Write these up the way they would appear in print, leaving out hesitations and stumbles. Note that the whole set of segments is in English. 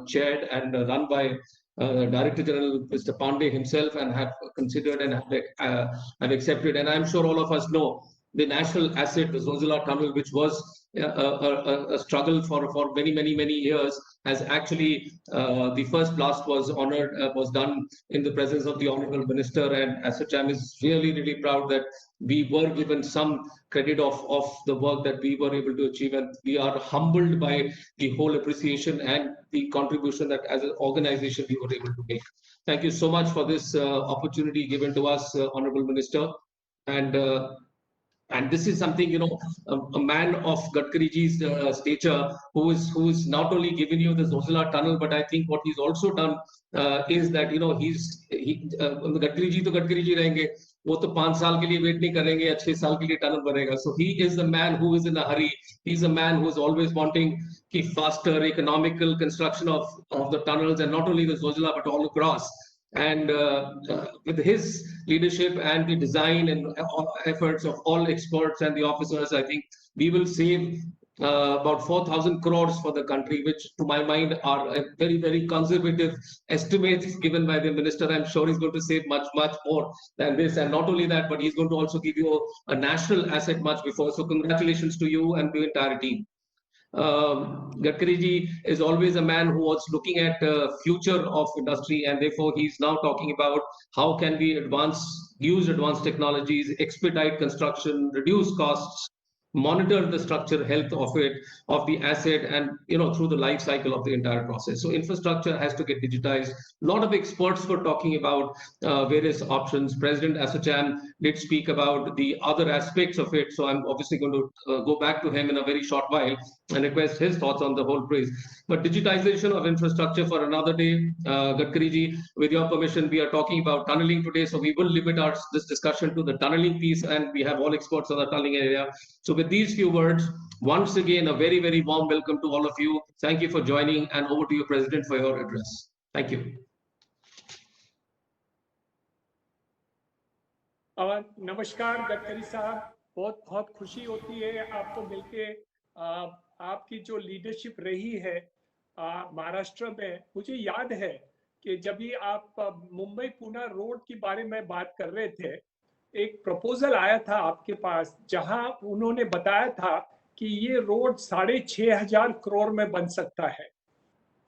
chaired and run by Director General Mr. Pandey himself, and have considered and have accepted. And I'm sure all of us know the national asset, the Zojila Tunnel, which was a struggle for many years, has actually the first blast was done in the presence of the Honorable Minister, and ASSOCHAM is really proud that we were given some credit of the work that we were able to achieve, and we are humbled by the whole appreciation and the contribution that as an organization we were able to make. Thank you so much for this opportunity given to us, Honorable Minister. And this is something, a man of Gadkari ji's stature, who is not only given you the Zojila tunnel, but I think what he's also done is that, Gadkari ji to Gadkari ji rahenge, वो तो 5 साल के लिए wait नहीं करेंगे या 6 साल के लिए टनल बनेगा. So he is the man who is in a hurry. He's a man who is always wanting the faster economical construction of the tunnels, and not only the Zojila but all across. And with his leadership and the design and efforts of all experts and the officers, I think we will save about 4,000 crores for the country, which to my mind are a very conservative estimates given by the minister. I'm sure he's going to save much more than this, and not only that, but he's going to also give you a national asset much before. So congratulations to you and the entire team. Gadkari ji is always a man who was looking at future of industry, and therefore he's now talking about how can we use advanced technologies, expedite construction, reduce costs, monitor the structure health of the asset, and through the life cycle of the entire process. So infrastructure has to get digitized. A lot of experts were talking about various options. President ASSOCHAM did speak about the other aspects of it, so I'm obviously going to go back to him in a very short while and request his thoughts on the whole praise. But digitization of infrastructure for another day. Gadkari ji, with your permission, we are talking about tunneling today, so we will limit this discussion to the tunneling piece, and we have all experts on the tunneling area. So with these few words, once again, a very warm welcome to all of you. Thank you for joining, and over to you, President, for your address. Thank you. नमस्कार गडकरी साहब, बहुत खुशी होती है आपको मिलके. आपकी जो लीडरशिप रही है महाराष्ट्र में, मुझे याद है कि जब भी आप मुंबई पुणे रोड के बारे में बात कर रहे थे, एक प्रपोजल आया था आपके पास, जहां उन्होंने बताया था कि ये रोड 6,500 करोड़ में बन सकता है.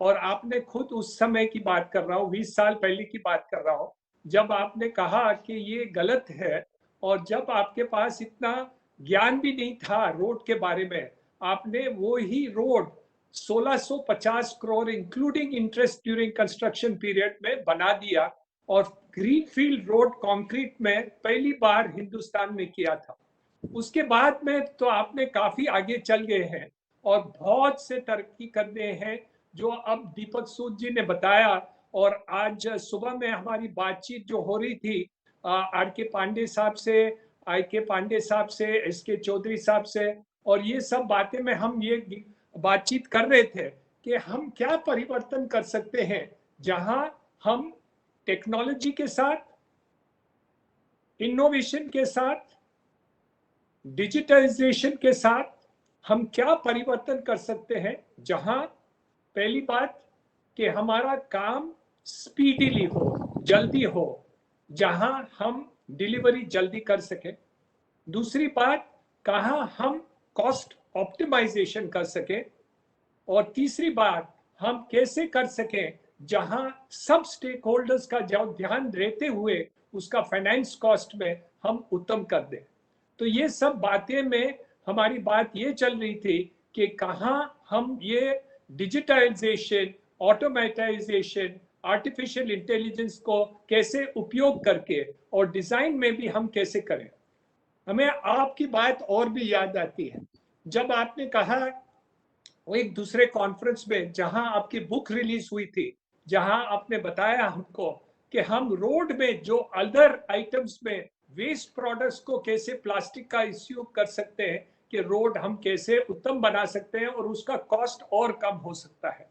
और आपने खुद उस समय की बात कर रहा हूँ, 20 साल पहले की बात कर रहा हूँ, जब आपने कहा कि ये गलत है, और जब आपके पास इतना ज्ञान भी नहीं था रोड के बारे में, आपने वो ही road 1650 crore including interest during construction period में बना दिया, और ग्रीनफील्ड रोड कंक्रीट में पहली बार हिंदुस्तान में किया था. उसके बाद में तो आपने काफी आगे चल गए हैं और बहुत से तरक्की करने हैं, जो अब दीपक सूद जी ने बताया. और आज सुबह में हमारी बातचीत जो हो रही थी आर.के. पांडे साहब से, आई.के. पांडे साहब से, एस.के. चौधरी साहब से, और ये सब बातें में हम ये बातचीत कर रहे थे कि हम क्या परिवर्तन कर सकते हैं, जहां हम टेक्नोलॉजी के साथ, इनोवेशन के साथ, डिजिटलाइजेशन के साथ हम क्या परिवर्तन कर सकते हैं. जहां पहली बात कि हमारा काम स्पीडीली हो, जल्दी हो, जहां हम डिलीवरी जल्दी कर सकें. दूसरी बात, कहां हम कॉस्ट ऑप्टिमाइजेशन कर सकें. और तीसरी बात, हम कैसे कर सकें जहां सब स्टेक होल्डर्स का जो ध्यान रहते हुए उसका फाइनेंस कॉस्ट में हम उत्तम कर दें. तो ये सब बातें में हमारी बात ये चल रही थी कि कहां हम ये डिजिटलाइजेशन, ऑटोमेटाइजेशन, आर्टिफिशियल इंटेलिजेंस को कैसे उपयोग करके, और डिजाइन में भी हम कैसे करें. हमें आपकी बात और भी याद आती है जब आपने कहा वो एक दूसरे कॉन्फ्रेंस में, जहां आपकी बुक रिलीज हुई थी, जहां आपने बताया हमको कि हम रोड में जो अदर आइटम्स में वेस्ट प्रोडक्ट्स को कैसे प्लास्टिक का इस्यू कर सकते हैं, कि रोड हम कैसे उत्तम बना सकते हैं और उसका कॉस्ट और कम हो सकता है.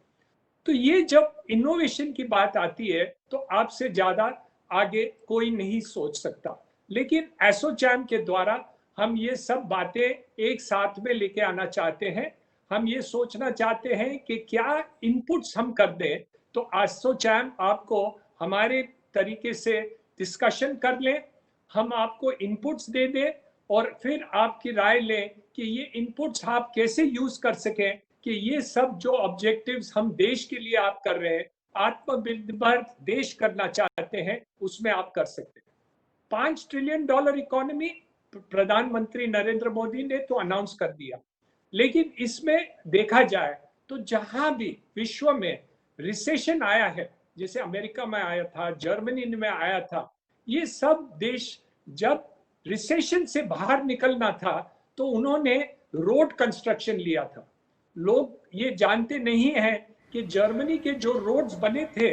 तो ये जब इनोवेशन की बात आती है तो आपसे ज्यादा आगे कोई नहीं सोच सकता. लेकिन एसोचैम के द्वारा हम ये सब बातें एक साथ में लेके आना चाहते हैं. हम ये सोचना चाहते हैं कि क्या इनपुट्स हम कर दें, तो एसोचैम आपको हमारे तरीके से डिस्कशन कर लें, हम आपको इनपुट्स दे दें और फिर आपकी राय लें कि ये इनपुट्स आप कैसे यूज कर सकें कि ये सब जो ऑब्जेक्टिव्स हम देश के लिए आप कर रहे हैं, आत्मनिर्भर देश करना चाहते हैं, उसमें आप कर सकते हैं। $5 ट्रिलियन इकोनॉमी प्रधानमंत्री नरेंद्र मोदी ने तो अनाउंस कर दिया, लेकिन इसमें देखा जाए तो जहां भी विश्व में रिसेशन आया है, जैसे अमेरिका में आया था, जर्मनी में आया था, ये सब देश जब रिसेशन से बाहर निकलना था तो उन्होंने रोड कंस्ट्रक्शन लिया था। लोग ये जानते नहीं हैं कि जर्मनी के जो रोड्स बने थे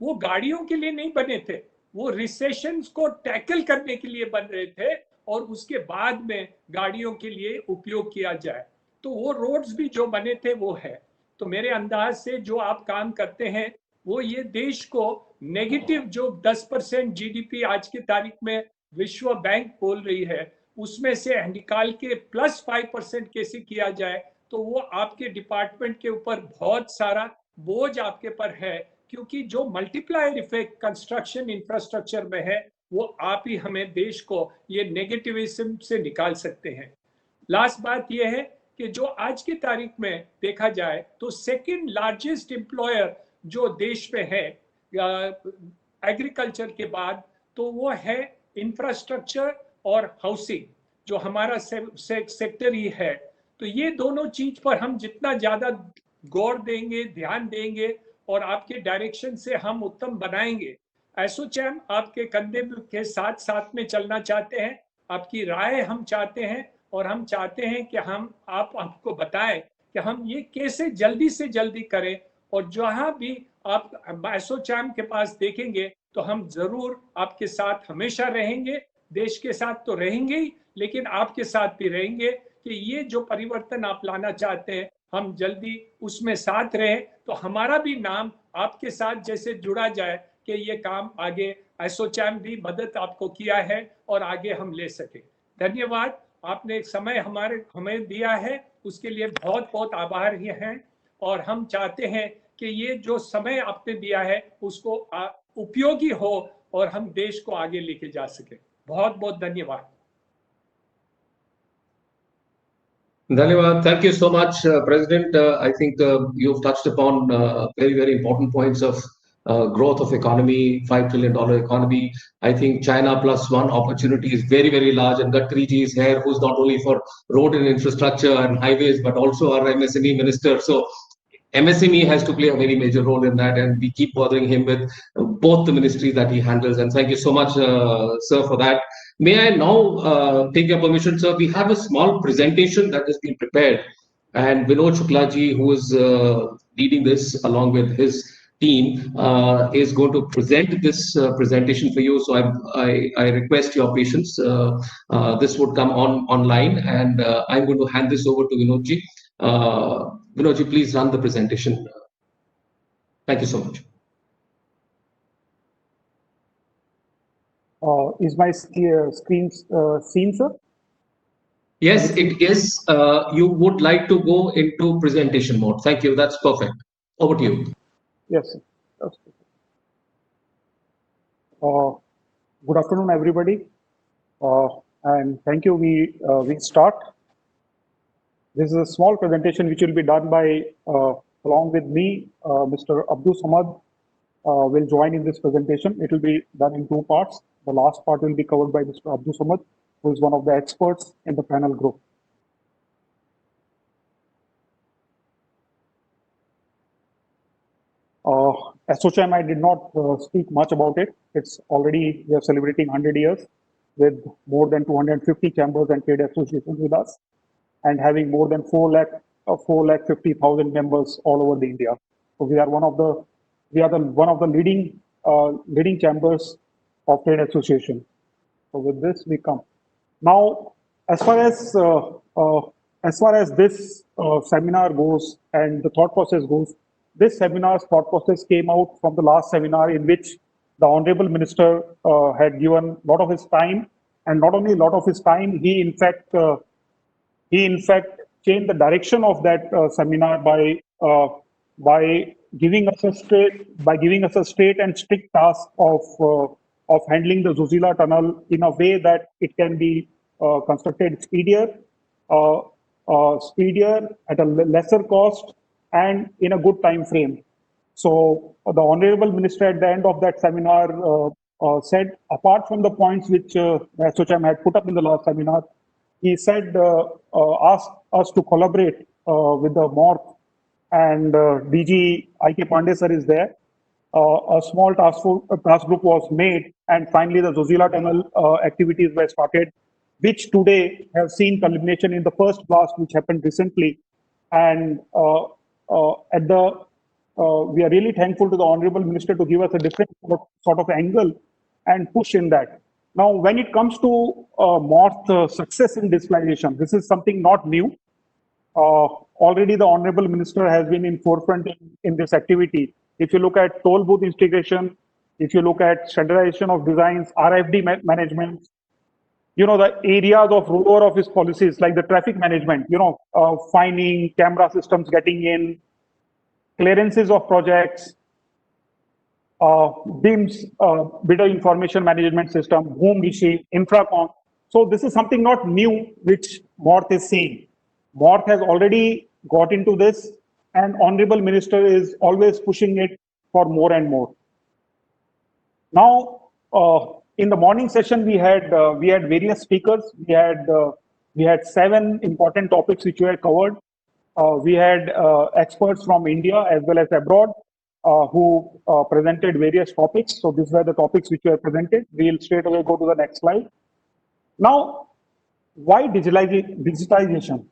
वो गाड़ियों के लिए नहीं बने थे, वो रिसेशन को टैकल करने के लिए बन रहे थे और उसके बाद में गाड़ियों के लिए उपयोग किया जाए। तो वो रोड्स भी जो बने थे वो है। तो मेरे अंदाज से जो आप काम करते हैं वो ये देश को नेगेटिव जो 10% जीडीपी आज की तारीख में विश्व बैंक बोल रही है उसमें से निकाल के +5% कैसे किया जाए, तो वो आपके डिपार्टमेंट के ऊपर बहुत सारा बोझ आपके पर है, क्योंकि जो मल्टीप्लायर इफेक्ट कंस्ट्रक्शन इंफ्रास्ट्रक्चर में है वो आप ही हमें देश को ये नेगेटिविज्म से निकाल सकते हैं। लास्ट बात यह है कि जो आज की तारीख में देखा जाए तो सेकंड लार्जेस्ट एम्प्लॉयर जो देश में है एग्रीकल्चर के बाद, तो वो है इंफ्रास्ट्रक्चर और हाउसिंग, जो हमारा सेक्टर ही है। तो ये दोनों चीज पर हम जितना ज्यादा गौर देंगे, ध्यान देंगे और आपके डायरेक्शन से हम उत्तम बनाएंगे। एसोचैम आपके कंधे के साथ साथ में चलना चाहते हैं, आपकी राय हम चाहते हैं और हम चाहते हैं कि हम आपको बताएं कि हम ये कैसे जल्दी से जल्दी करें। और जहां भी आप एसोचैम के पास देखेंगे तो हम जरूर आपके साथ हमेशा रहेंगे, देश के साथ तो रहेंगे ही, लेकिन आपके साथ भी रहेंगे कि ये जो परिवर्तन आप लाना चाहते हैं हम जल्दी उसमें साथ रहें, तो हमारा भी नाम आपके साथ जैसे जुड़ा जाए कि ये काम आगे एसोचैम भी मदद आपको किया है और आगे हम ले सके। धन्यवाद, आपने एक समय हमें दिया है, उसके लिए बहुत बहुत आभार ही हैं और हम चाहते हैं कि ये जो समय आपने दिया है उसको उपयोगी हो और हम देश को आगे लेके जा सके। बहुत बहुत धन्यवाद। Dhanyawad. Thank you so much, President. I think you've touched upon very, very important points of growth of economy, $5 trillion economy. I think China plus one opportunity is very, very large. And Gadkari ji is here, who's not only for road and infrastructure and highways, but also our MSME minister. So MSME has to play a very major role in that, and we keep bothering him with both the ministries that he handles. And thank you so much, sir, for that. May I now take your permission, sir? We have a small presentation that has been prepared, and Vinod Shukla ji, who is leading this along with his team, is going to present this presentation for you. So I request your patience. This would come online, and I'm going to hand this over to Vinod ji. Vinod ji, please run the presentation. Thank you so much. Is my screen seen, sir? Yes, it is. You would like to go into presentation mode. Thank you. That's perfect. Over to you. Yes, sir. Good afternoon, everybody. And thank you. We start. This is a small presentation which will be done by, along with me, Mr. Abdul Samad will join in this presentation. It will be done in two parts. The last part will be covered by Mr. Abdul Samad, who is one of the experts in the panel group. ASSOCHAM, I did not speak much about it. It's already, we are celebrating 100 years with more than 250 chambers and trade associations with us, and having more than 4,50,000 members all over the India. So we are one of the leading chambers of trade association. So with this we come. Now, as far as this seminar goes and the thought process goes, this seminar's thought process came out from the last seminar in which the Honorable Minister had given a lot of his time, and not only a lot of his time, he in fact change the direction of that seminar by giving us a straight and strict task of handling the Zojila tunnel in a way that it can be constructed uh, speedier at a lesser cost and in a good time frame. So the Honorable Minister at the end of that seminar said, apart from the points which Socham had put up in the last seminar, he said, asked us to collaborate with the MORTH, and DG I.K. Pandey sir is there. A small task group was made, and finally the Zojila tunnel activities were started, which today have seen culmination in the first blast which happened recently. And we are really thankful to the Honorable Minister to give us a different sort of angle and push in that. Now, when it comes to MORTH success in digitalization, this is something not new. Already the Honorable Minister has been in forefront in this activity. If you look at toll booth integration, if you look at standardization of designs, RFD management, the areas of rollover of his policies like the traffic management, fining, camera systems getting in, clearances of projects, BIMS, bidder information management system, Boom Rishi, Infracom. So this is something not new which MORTH is saying. MORTH has already got into this, and Honorable Minister is always pushing it for more and more. Now, in the morning session, we had various speakers. We had 7 important topics which were covered. We had experts from India as well as abroad who presented various topics. So these were the topics which were presented. We'll straight away go to the next slide. Now, why digitization?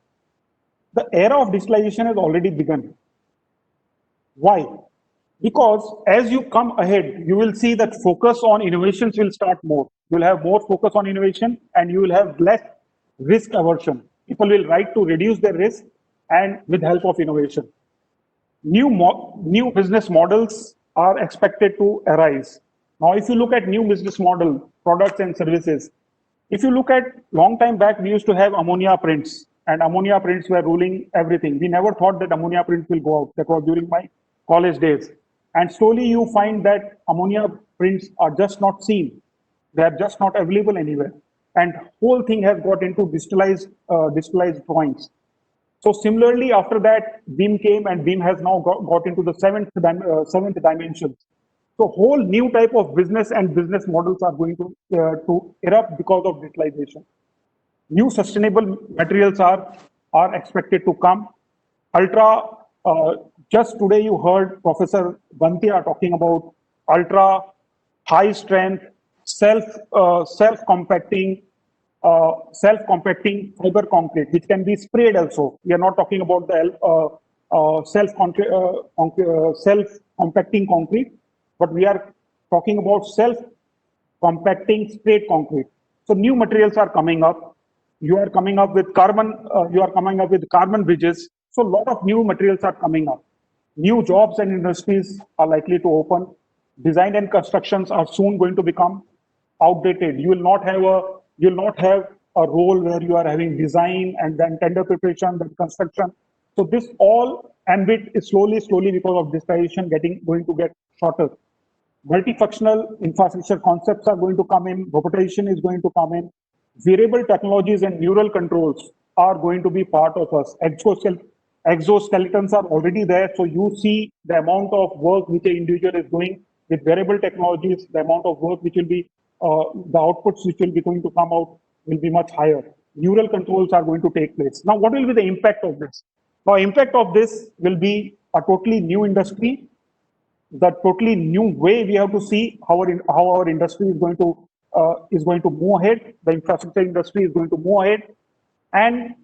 The era of digitalization has already begun. Why? Because as you come ahead, you will see that focus on innovations will start more. You'll have more focus on innovation and you will have less risk aversion. People will try to reduce their risk and with help of innovation. New business models are expected to arise. Now, if you look at new business model, products and services, if you look at long time back, we used to have ammonia prints, and ammonia prints were ruling everything. We never thought that ammonia prints will go out. That was during my college days. And slowly you find that ammonia prints are just not seen. They are just not available anywhere. And whole thing has got into digitalized drawings. So similarly, after that, BIM came, and BIM has now got into the seventh dimension. So whole new type of business and business models are going to erupt because of digitalization. New sustainable materials are expected to come. Just today you heard Professor Bantia talking about ultra high strength self-compacting fiber concrete, which can be sprayed also. We are not talking about the self-compacting concrete, but we are talking about self-compacting sprayed concrete. So new materials are coming up. You are coming up with carbon bridges. So a lot of new materials are coming up. New jobs and industries are likely to open. Design and constructions are soon going to become outdated. You will not have a role where you are having design and then tender preparation, then construction. So this all ambit is slowly because of digitization going to get shorter. Multifunctional infrastructure concepts are going to come in. Robotization is going to come in. Variable technologies and neural controls are going to be part of us. Exoskeletons are already there. So you see the amount of work which an individual is doing with variable technologies, the amount of work which will be, the outputs which will be going to come out will be much higher. Neural controls are going to take place. Now, what will be the impact of this? Now, impact of this will be a totally new industry, the totally new way we have to see how our industry is going to move ahead. The infrastructure industry is going to move ahead. And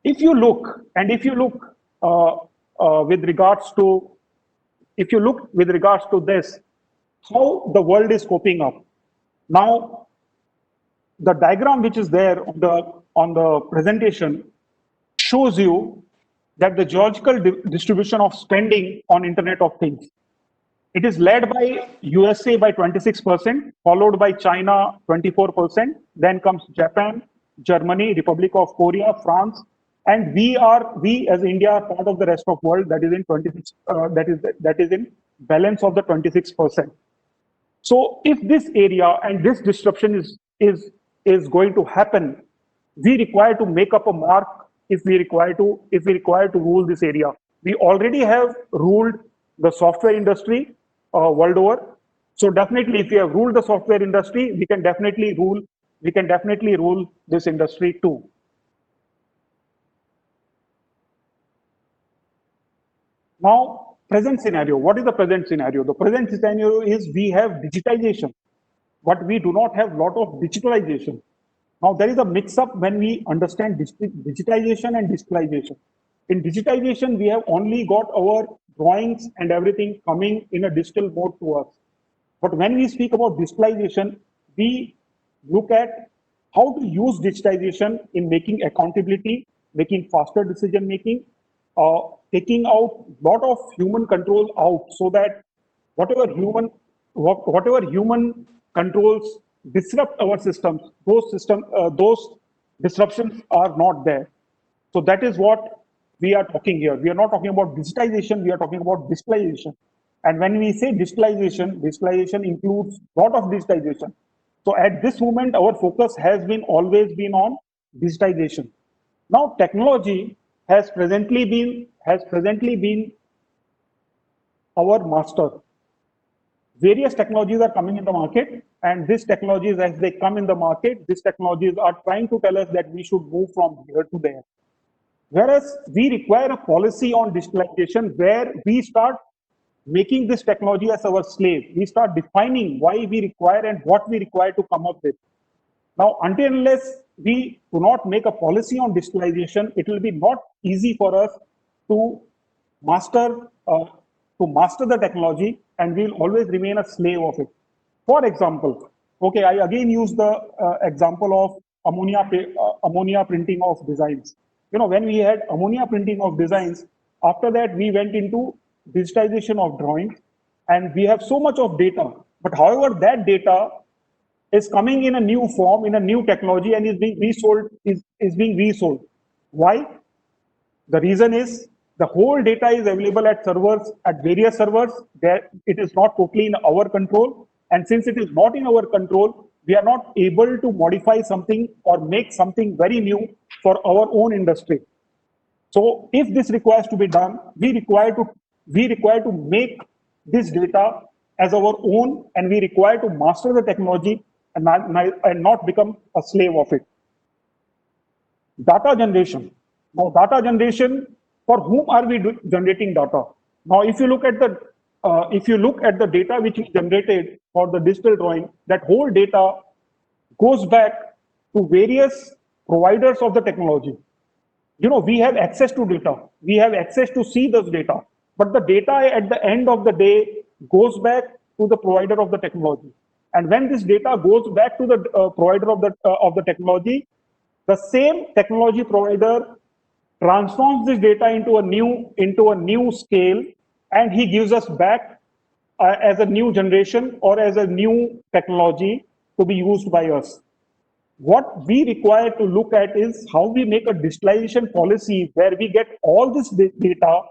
if you look with regards to this, how the world is coping up. Now, the diagram which is there on the presentation shows you that the geographical distribution of spending on Internet of Things. It is led by USA by 26%, followed by China 24%. Then comes Japan, Germany, Republic of Korea, France, and we as India are part of the rest of world that is in 26 that is in balance of the 26%. So if this area and this disruption is going to happen, we require to make up a mark if we require to rule this area. We already have ruled the software industry world over. So definitely, if we have ruled the software industry, we can definitely rule this industry too. Now, present scenario. What is the present scenario? The present scenario is we have digitization, but we do not have lot of digitalization. Now, there is a mix-up when we understand digitization and digitalization. In digitization, we have only got our drawings and everything coming in a digital mode to us. But when we speak about digitalization, we look at how to use digitization in making accountability, making faster decision making, taking out lot of human control out, so that whatever human controls disrupt our systems, those disruptions are not there. So that is what we are talking here. We are not talking about digitization, we are talking about digitalization. And when we say digitalization includes a lot of digitization. So at this moment, our focus has always been on digitization. Now technology has presently been our master. Various technologies are coming in the market, and these technologies, as they come in the market, these technologies are trying to tell us that we should move from here to there. Whereas we require a policy on digitalization where we start making this technology as our slave. We start defining why we require and what we require to come up with. Now, until unless we do not make a policy on digitalization, it will be not easy for us to master the technology, and we'll always remain a slave of it. For example, okay, I again use the example of ammonia printing of designs. You know, when we had ammonia printing of designs, after that we went into digitization of drawings, and we have so much of data. But however, that data is coming in a new form, in a new technology, and is being resold. Why? The reason is the whole data is available at servers, at various servers. That it is not totally in our control, and since it is not in our control, we are not able to modify something or make something very new for our own industry. So if this requires to be done, we require to make this data as our own, and we require to master the technology and not become a slave of it. Data generation. Now, data generation, for whom are we generating data? Now, if you look at the data which is generated for the digital drawing, that whole data goes back to various providers of the technology. You know, we have access to data. We have access to see those data. But the data at the end of the day goes back to the provider of the technology. And when this data goes back to the provider of the technology, the same technology provider transforms this data into a new scale, and he gives us back as a new generation or as a new technology to be used by us. What we require to look at is how we make a digitalization policy where we get all this data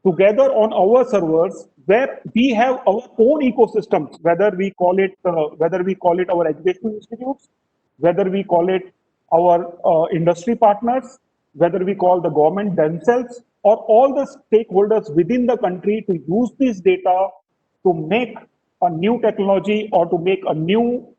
together on our servers, where we have our own ecosystems, whether we call it our educational institutes, whether we call it our industry partners, whether we call the government themselves, or all the stakeholders within the country to use this data to make a new technology, or to make a new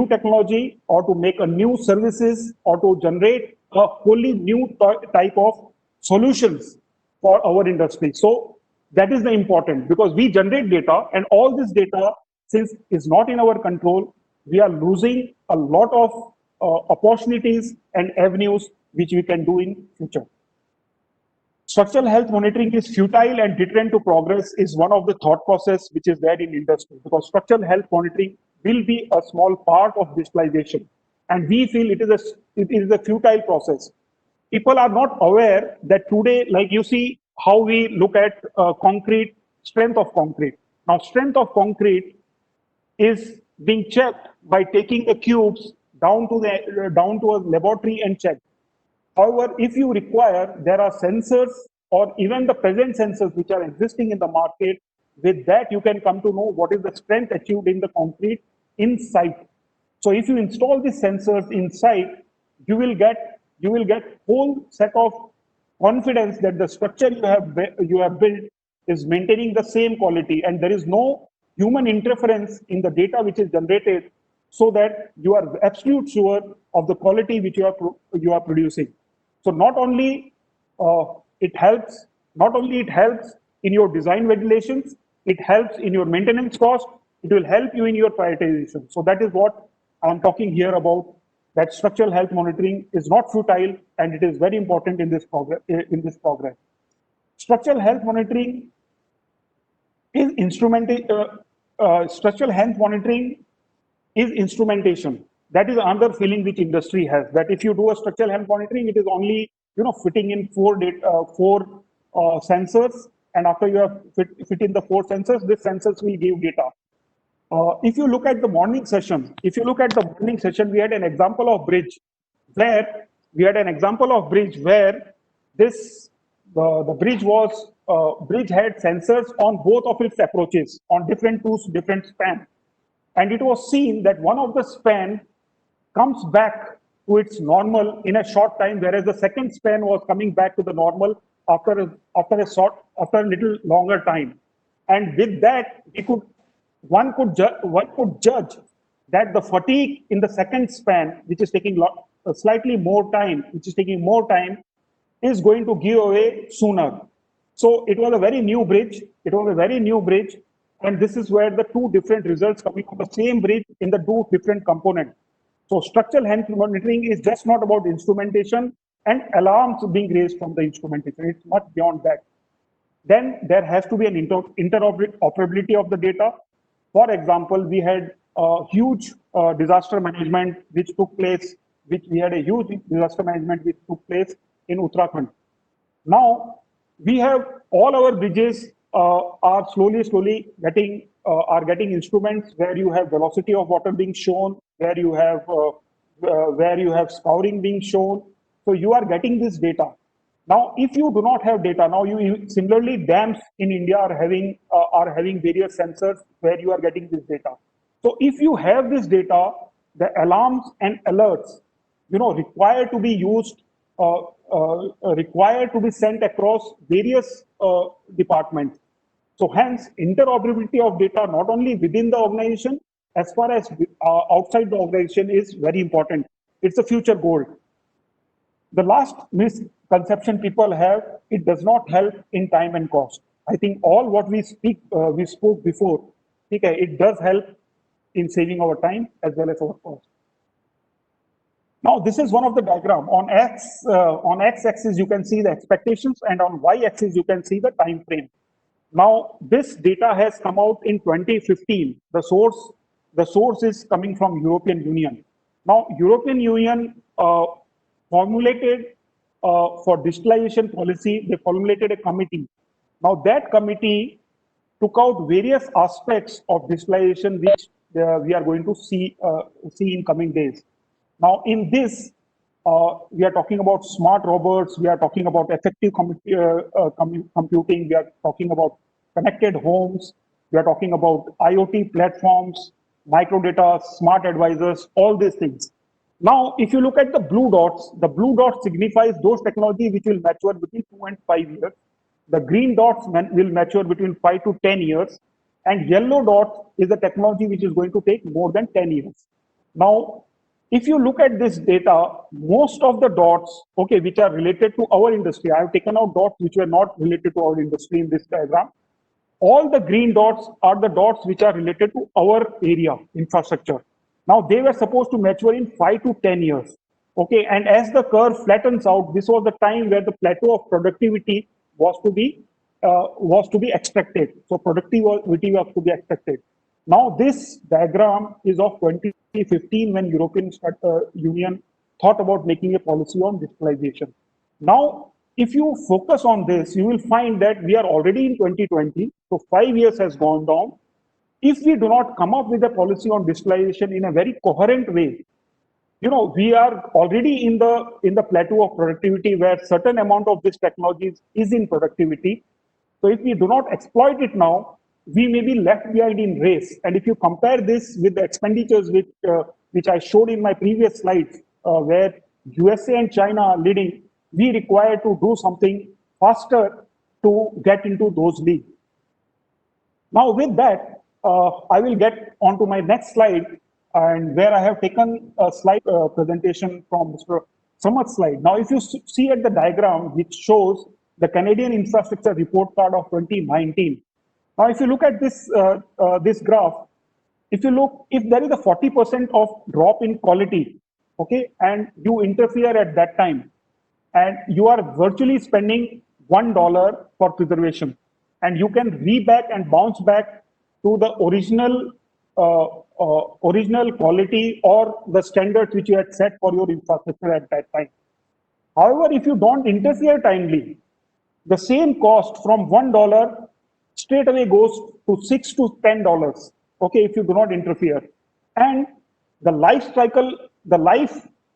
technology, or to make a new services, or to generate a wholly new type of solutions for our industry. So that is the important, because we generate data, and all this data, since is not in our control, we are losing a lot of opportunities and avenues which we can do in future. Structural health monitoring is futile and deterrent to progress is one of the thought process which is there in industry, because structural health monitoring will be a small part of digitalization, and we feel it is a futile process. People are not aware that today, like you see how we look at concrete, strength of concrete. Now, strength of concrete is being checked by taking the cubes down to a laboratory and checked. However, if you require, there are sensors or even the present sensors which are existing in the market. With that, you can come to know what is the strength achieved in the concrete inside. So if you install these sensors inside, you will get whole set of confidence that the structure you have built is maintaining the same quality, and there is no human interference in the data which is generated, so that you are absolute sure of the quality which you are producing. So not only it helps in your design regulations, it helps in your maintenance cost, it will help you in your prioritization. So that is what I'm talking here about, that structural health monitoring is not futile, and it is very important in this progress. Structural health monitoring is structural health monitoring is instrumentation. That is another feeling which industry has, that if you do a structural health monitoring, it is only fitting in four sensors, and after you have fit in the four sensors, these sensors will give data. If you look at the morning session, we had an example of bridge where this the bridge had sensors on both of its approaches on different span, and it was seen that one of the span comes back to its normal in a short time, whereas the second span was coming back to the normal after a little longer time. And with that, one could judge that the fatigue in the second span, which is taking slightly more time, is going to give away sooner. So it was a very new bridge. And this is where the two different results coming from the same bridge in the two different components. So structural health monitoring is just not about instrumentation and alarms being raised from the instrumentation. It's much beyond that. Then there has to be an interoperability of the data. For example, we had a huge disaster management which took place in Uttarakhand. Now we have all our bridges are slowly getting instruments where you have velocity of water being shown, where you have scouring being shown. So you are getting this data. Now, if you do not have data, now similarly dams in India are having various sensors where you are getting this data. So if you have this data, the alarms and alerts, require to be used, require to be sent across various departments. So hence, interoperability of data not only within the organization, as far as outside the organization, is very important. It's a future goal. The last misconception people have, it does not help in time and cost. I think all what we spoke before, okay, it does help in saving our time as well as our cost. Now, this is one of the diagram. On x-axis, you can see the expectations, and on y-axis, you can see the time frame. Now, this data has come out in 2015. The source is coming from European Union. Now, European Union formulated for digitalization policy, they formulated a committee. Now, that committee took out various aspects of digitalization which we are going to see in coming days. Now, in this, we are talking about smart robots, we are talking about effective computing, we are talking about connected homes, we are talking about IoT platforms, microdata, smart advisors, all these things. Now, if you look at the blue dots signifies those technologies which will mature between 2 and 5 years. The green dots will mature between 5 to 10 years. And yellow dots is the technology which is going to take more than 10 years. Now, if you look at this data, most of the dots, okay, which are related to our industry, I have taken out dots which were not related to our industry in this diagram. All the green dots are the dots which are related to our area, infrastructure. Now, they were supposed to mature in 5 to 10 years. Okay, and as the curve flattens out, this was the time where the plateau of productivity was to be expected. So productivity was to be expected. Now, this diagram is of 2015 when European Union thought about making a policy on digitalization. Now, if you focus on this, you will find that we are already in 2020. So 5 years has gone down. If we do not come up with a policy on digitalization in a very coherent way, we are already in the plateau of productivity where certain amount of this technology is in productivity. So if we do not exploit it now, we may be left behind in race. And if you compare this with the expenditures which I showed in my previous slides, where USA and China are leading, we require to do something faster to get into those leagues. Now, with that, I will get on to my next slide, and where I have taken a slide presentation from Mr. Samat's slide. Now, if you see at the diagram, which shows the Canadian Infrastructure Report Card of 2019. Now, if you look at this graph, if there is a 40% of drop in quality, okay, and you interfere at that time, and you are virtually spending $1 for preservation, and you can reback and bounce back to the original quality or the standards which you had set for your infrastructure at that time. However, if you don't interfere timely, the same cost from $1 straight away goes to $6 to $10. Okay, if you do not interfere, and the life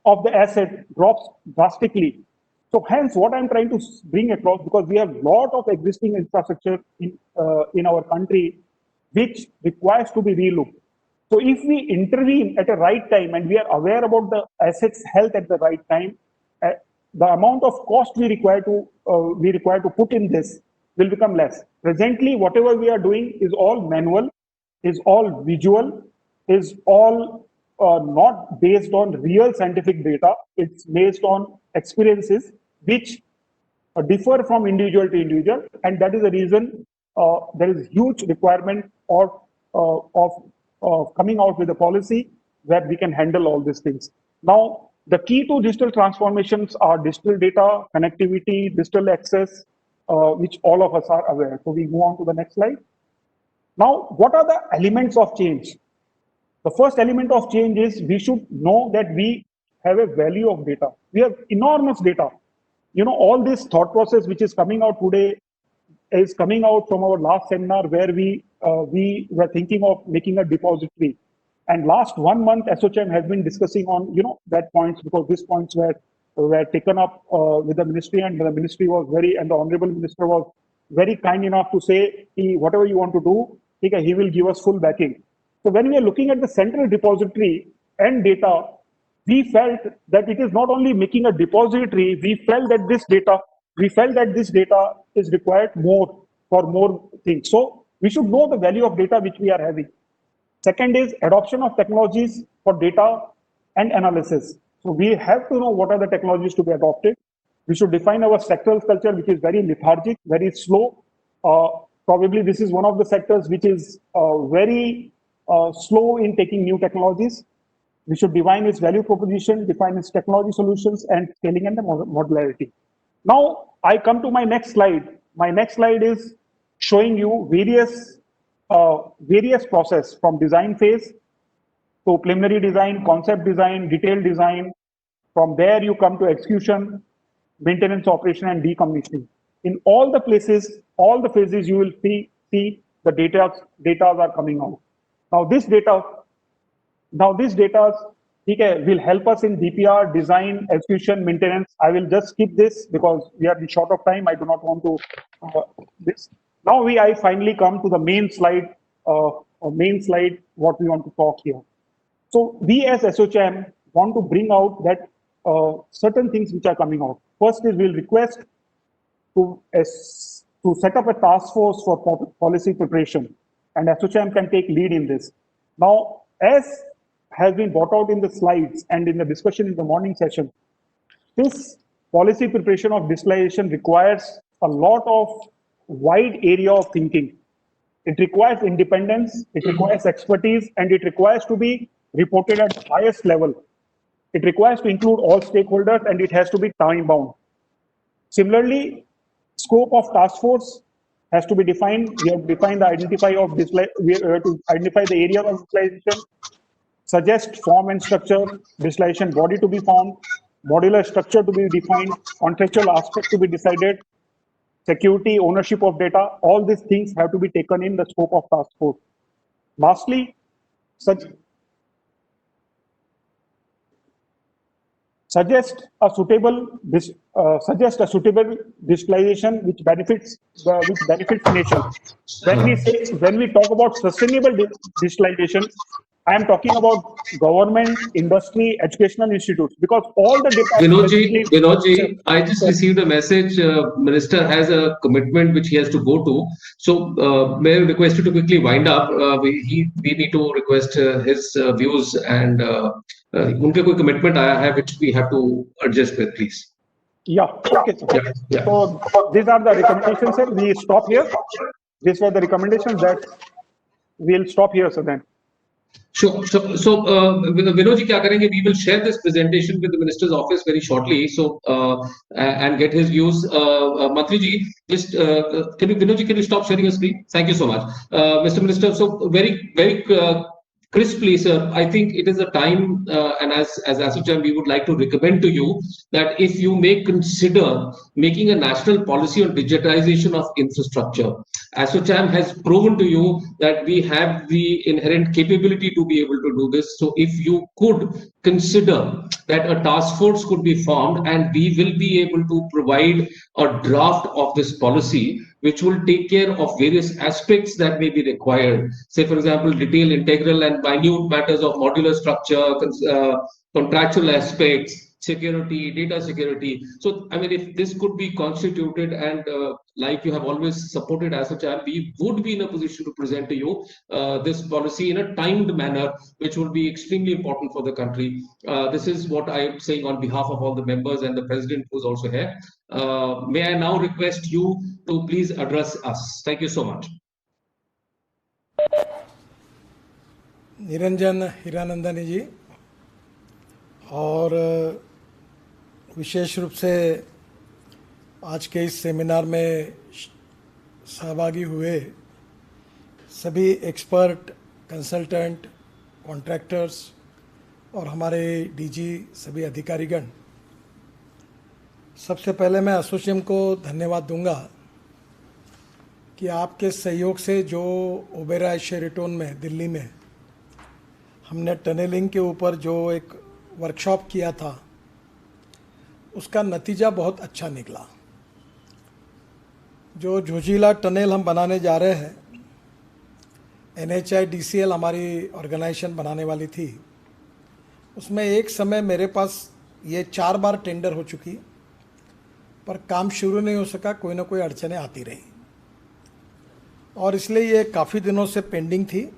of the asset drops drastically. So hence, what I'm trying to bring across, because we have a lot of existing infrastructure in our country, which requires to be relooked. So if we intervene at the right time and we are aware about the asset's health at the right time, the amount of cost we require to put in this will become less. Presently, whatever we are doing is all manual, is all visual, is all not based on real scientific data. It's based on experiences which differ from individual to individual, and that is the reason there is huge requirement of coming out with a policy where we can handle all these things. Now, the key to digital transformations are digital data, connectivity, digital access, which all of us are aware. So we move on to the next slide. Now, what are the elements of change? The first element of change is we should know that we have a value of data. We have enormous data. All this thought process which is coming out today is coming out from our last seminar where we were thinking of making a depository. And last 1 month, ASSOCHAM has been discussing on that points, because these points were taken up with the ministry, and the ministry was and the honorable minister was very kind enough to say, whatever you want to do, he will give us full backing. So when we are looking at the central depository and data, we felt that it is not only making a depository, we felt that this data is required for more things. So we should know the value of data which we are having. Second is adoption of technologies for data and analysis. So we have to know what are the technologies to be adopted. We should define our sectoral culture, which is very lethargic, very slow. Probably this is one of the sectors which is very slow in taking new technologies. We should define its value proposition, define its technology solutions, and scaling and the modularity. Now, I come to my next slide. My next slide is showing you various process from design phase to preliminary design, concept design, detailed design. From there, you come to execution, maintenance, operation, and decommissioning. In all the places, all the phases, you will see the data are coming out. Now, this data will help us in DPR, design, execution, maintenance. I will just skip this because we are in short of time. I do not want to this. Now I finally come to the main slide, what we want to talk here. So we as ASSOCHAM want to bring out that certain things which are coming out. First is we'll request to set up a task force for policy preparation, and ASSOCHAM can take lead in this. Now, as has been brought out in the slides and in the discussion in the morning session, this policy preparation of digitalization requires a lot of wide area of thinking. It requires independence, it requires expertise, and it requires to be reported at the highest level. It requires to include all stakeholders, and it has to be time bound. Similarly, scope of task force has to be defined. We have to define we have to identify the area of digitalization, suggest form and structure, digitalization body to be formed, modular structure to be defined, contractual aspect to be decided, security, ownership of data. All these things have to be taken in the scope of task force. Lastly, suggest a suitable digitalization which benefits nation. When we talk about sustainable digitalization, I am talking about government, industry, educational institutes, because all the departments. Vinodji, I just received a message. Minister has a commitment which he has to go to. So may I request you to quickly wind up? We need to request his views and उनके कोई commitment आया है which we have to adjust with, please. Yeah. Okay. Sir. Yeah. So these are the recommendations, sir. We stop here. These were the recommendations that we'll stop here, sir. Then. Sure. So Vinodji, क्या करेंगे? We will share this presentation with the minister's office very shortly. So and get his views. Mantri ji, just Vinodji, can you stop sharing your screen? Thank you so much, Mr. Minister. So very crisply, sir, I think it is a time, and as ASSOCHAM, we would like to recommend to you that if you may consider making a national policy on digitization of infrastructure. ASSOCHAM has proven to you that we have the inherent capability to be able to do this. So if you could consider that a task force could be formed, and we will be able to provide a draft of this policy which will take care of various aspects that may be required. Say, for example, detailed, integral and minute matters of modular structure, contractual aspects, security, data security. So, I mean, if this could be constituted and like you have always supported ASSOCHAM, we would be in a position to present to you this policy in a timed manner, which would be extremely important for the country. This is what I am saying on behalf of all the members and the president who is also here. May I now request you to please address us. Thank you so much. Niranjan हीरानंदनी जी, और विशेष रूप से आज के इस seminar में सहभागी हुए सभी एक्सपर्ट, कंसल्टेंट, कॉन्ट्रैक्टर्स और हमारे डीजी सभी अधिकारीगण, सबसे पहले मैं एसोसिएशन को धन्यवाद दूंगा कि आपके सहयोग से जो ओबेरॉय शेरेटन में दिल्ली में हमने टनलिंग के ऊपर जो एक वर्कशॉप किया था, उसका नतीजा बहुत अच्छा निकला। जो जोजिला टनल हम बनाने जा रहे हैं, NHIDCL हमारी ऑर्गेनाइजेशन बनाने वाली थी, उसमें एक समय मेरे पास ये 4 बार टेंडर हो चुकी, पर काम शुरू नहीं हो सका, कोई ना कोई अड़चनें आती रही, और इसलिए ये काफ़ी दिनों से पेंडिंग थी।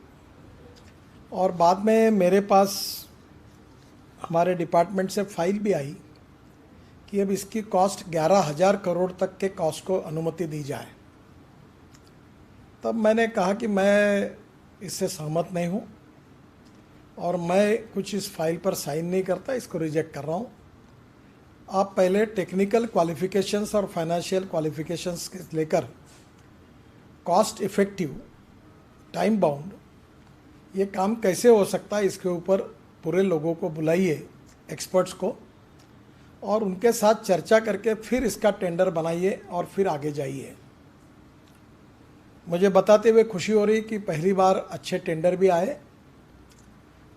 और बाद में मेरे पास हमारे डिपार्टमेंट से फाइल भी आई कि अब इसकी कॉस्ट 11,000 करोड़ तक के कॉस्ट को अनुमति दी जाए। तब मैंने कहा कि मैं इससे सहमत नहीं हूँ और मैं कुछ इस फाइल पर साइन नहीं करता, इसको रिजेक्ट कर रहा हूँ। आप पहले टेक्निकल क्वालिफिकेशंस और फाइनेंशियल क्वालिफिकेशंस के लेकर कॉस्ट इफ़ेक्टिव, टाइम बाउंड ये काम कैसे हो सकता है, इसके ऊपर पूरे लोगों को बुलाइए, एक्सपर्ट्स को, और उनके साथ चर्चा करके फिर इसका टेंडर बनाइए और फिर आगे जाइए। मुझे बताते हुए खुशी हो रही कि पहली बार अच्छे टेंडर भी आए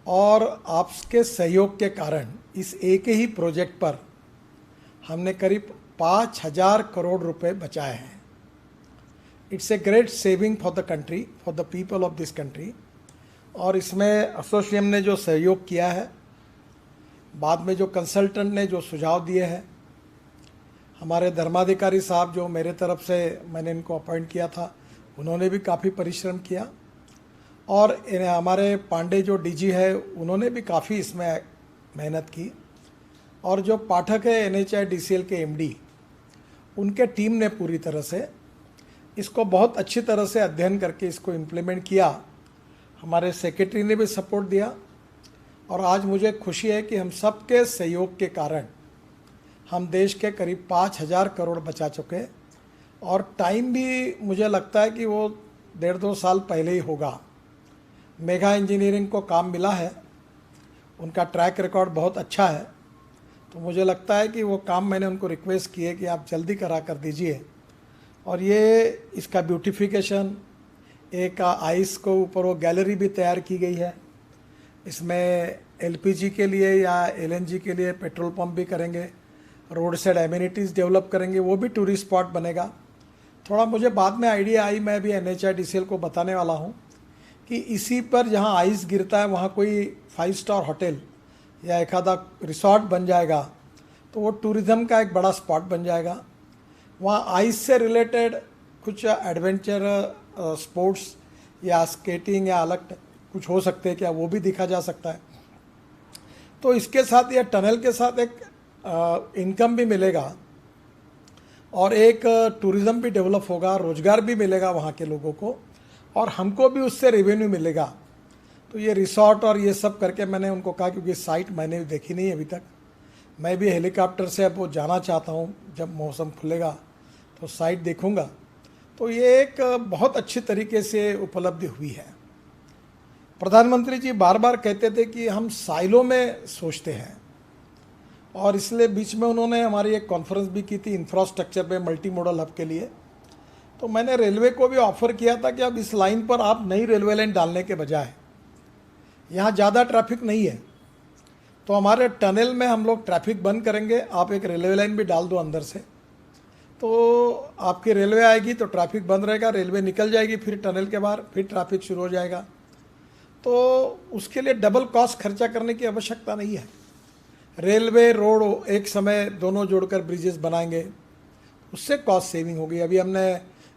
और आपके सहयोग के कारण इस एक ही प्रोजेक्ट पर हमने करीब 5,000 करोड़ रुपए बचाए हैं। It's a great saving for the country, for the people of this country. और इसमें एसोसिएशन ने जो सहयोग किया है, बाद में जो कंसल्टेंट ने जो सुझाव दिए हैं, हमारे धर्माधिकारी साहब जो मेरे तरफ से मैंने इनको अपॉइंट किया था, उन्होंने भी काफ़ी परिश्रम किया, और हमारे पांडे जो डीजी है उन्होंने भी काफ़ी इसमें मेहनत की, और जो पाठक है NHIDCL के MD, उनके टीम ने पूरी तरह से इसको बहुत अच्छी तरह से अध्ययन करके इसको इम्प्लीमेंट किया। हमारे सेक्रेटरी ने भी सपोर्ट दिया, और आज मुझे खुशी है कि हम सबके सहयोग के कारण हम देश के करीब 5,000 करोड़ बचा चुके, और टाइम भी मुझे लगता है कि वो 1.5-2 साल पहले ही होगा। मेगा इंजीनियरिंग को काम मिला है, उनका ट्रैक रिकॉर्ड बहुत अच्छा है, तो मुझे लगता है कि वो काम मैंने उनको रिक्वेस्ट की है कि आप जल्दी करा कर दीजिए। और ये इसका ब्यूटिफिकेशन, एक आइस को ऊपर वो गैलरी भी तैयार की गई है, इसमें एलपीजी के लिए या एलएनजी के लिए पेट्रोल पंप भी करेंगे, रोड साइड एमिनिटीज़ डेवलप करेंगे, वो भी टूरिस्ट स्पॉट बनेगा। थोड़ा मुझे बाद में आइडिया आई, मैं भी NHIDCL को बताने वाला हूँ कि इसी पर जहाँ आइस गिरता है वहाँ कोई 5 स्टार होटल या एक आधा रिसॉर्ट बन जाएगा तो वो टूरिज़्म का एक बड़ा स्पॉट बन जाएगा। वहाँ आइस से रिलेटेड कुछ एडवेंचर स्पोर्ट्स या स्केटिंग या अलग कुछ हो सकते हैं क्या, वो भी दिखा जा सकता है। तो इसके साथ या टनल के साथ एक इनकम भी मिलेगा और एक टूरिज़्म भी डेवलप होगा, रोज़गार भी मिलेगा वहाँ के लोगों को और हमको भी उससे रेवेन्यू मिलेगा। तो ये रिसॉर्ट और ये सब करके मैंने उनको कहा, क्योंकि साइट मैंने देखी नहीं अभी तक, मैं भी हेलीकॉप्टर से अब वो जाना चाहता हूँ, जब मौसम खुलेगा तो साइट देखूँगा। तो ये एक बहुत अच्छी तरीके से उपलब्धि हुई है। प्रधानमंत्री जी बार बार कहते थे कि हम साइलों में सोचते हैं और इसलिए बीच में उन्होंने हमारी एक कॉन्फ्रेंस भी की थी इंफ्रास्ट्रक्चर पे मल्टी मॉडल हब के लिए। तो मैंने रेलवे को भी ऑफर किया था कि अब इस लाइन पर आप नई रेलवे लाइन डालने के बजाय, यहाँ ज़्यादा ट्रैफिक नहीं है तो हमारे टनल में हम लोग ट्रैफिक बंद करेंगे, आप एक रेलवे लाइन भी डाल दो अंदर से, तो आपकी रेलवे आएगी तो ट्रैफिक बंद रहेगा, रेलवे निकल जाएगी, फिर टनल के बाहर फिर ट्रैफिक शुरू हो जाएगा। तो उसके लिए डबल कॉस्ट खर्चा करने की आवश्यकता नहीं है। रेलवे रोड एक समय दोनों जोड़कर ब्रिजेस बनाएंगे, उससे कॉस्ट सेविंग होगी। अभी हमने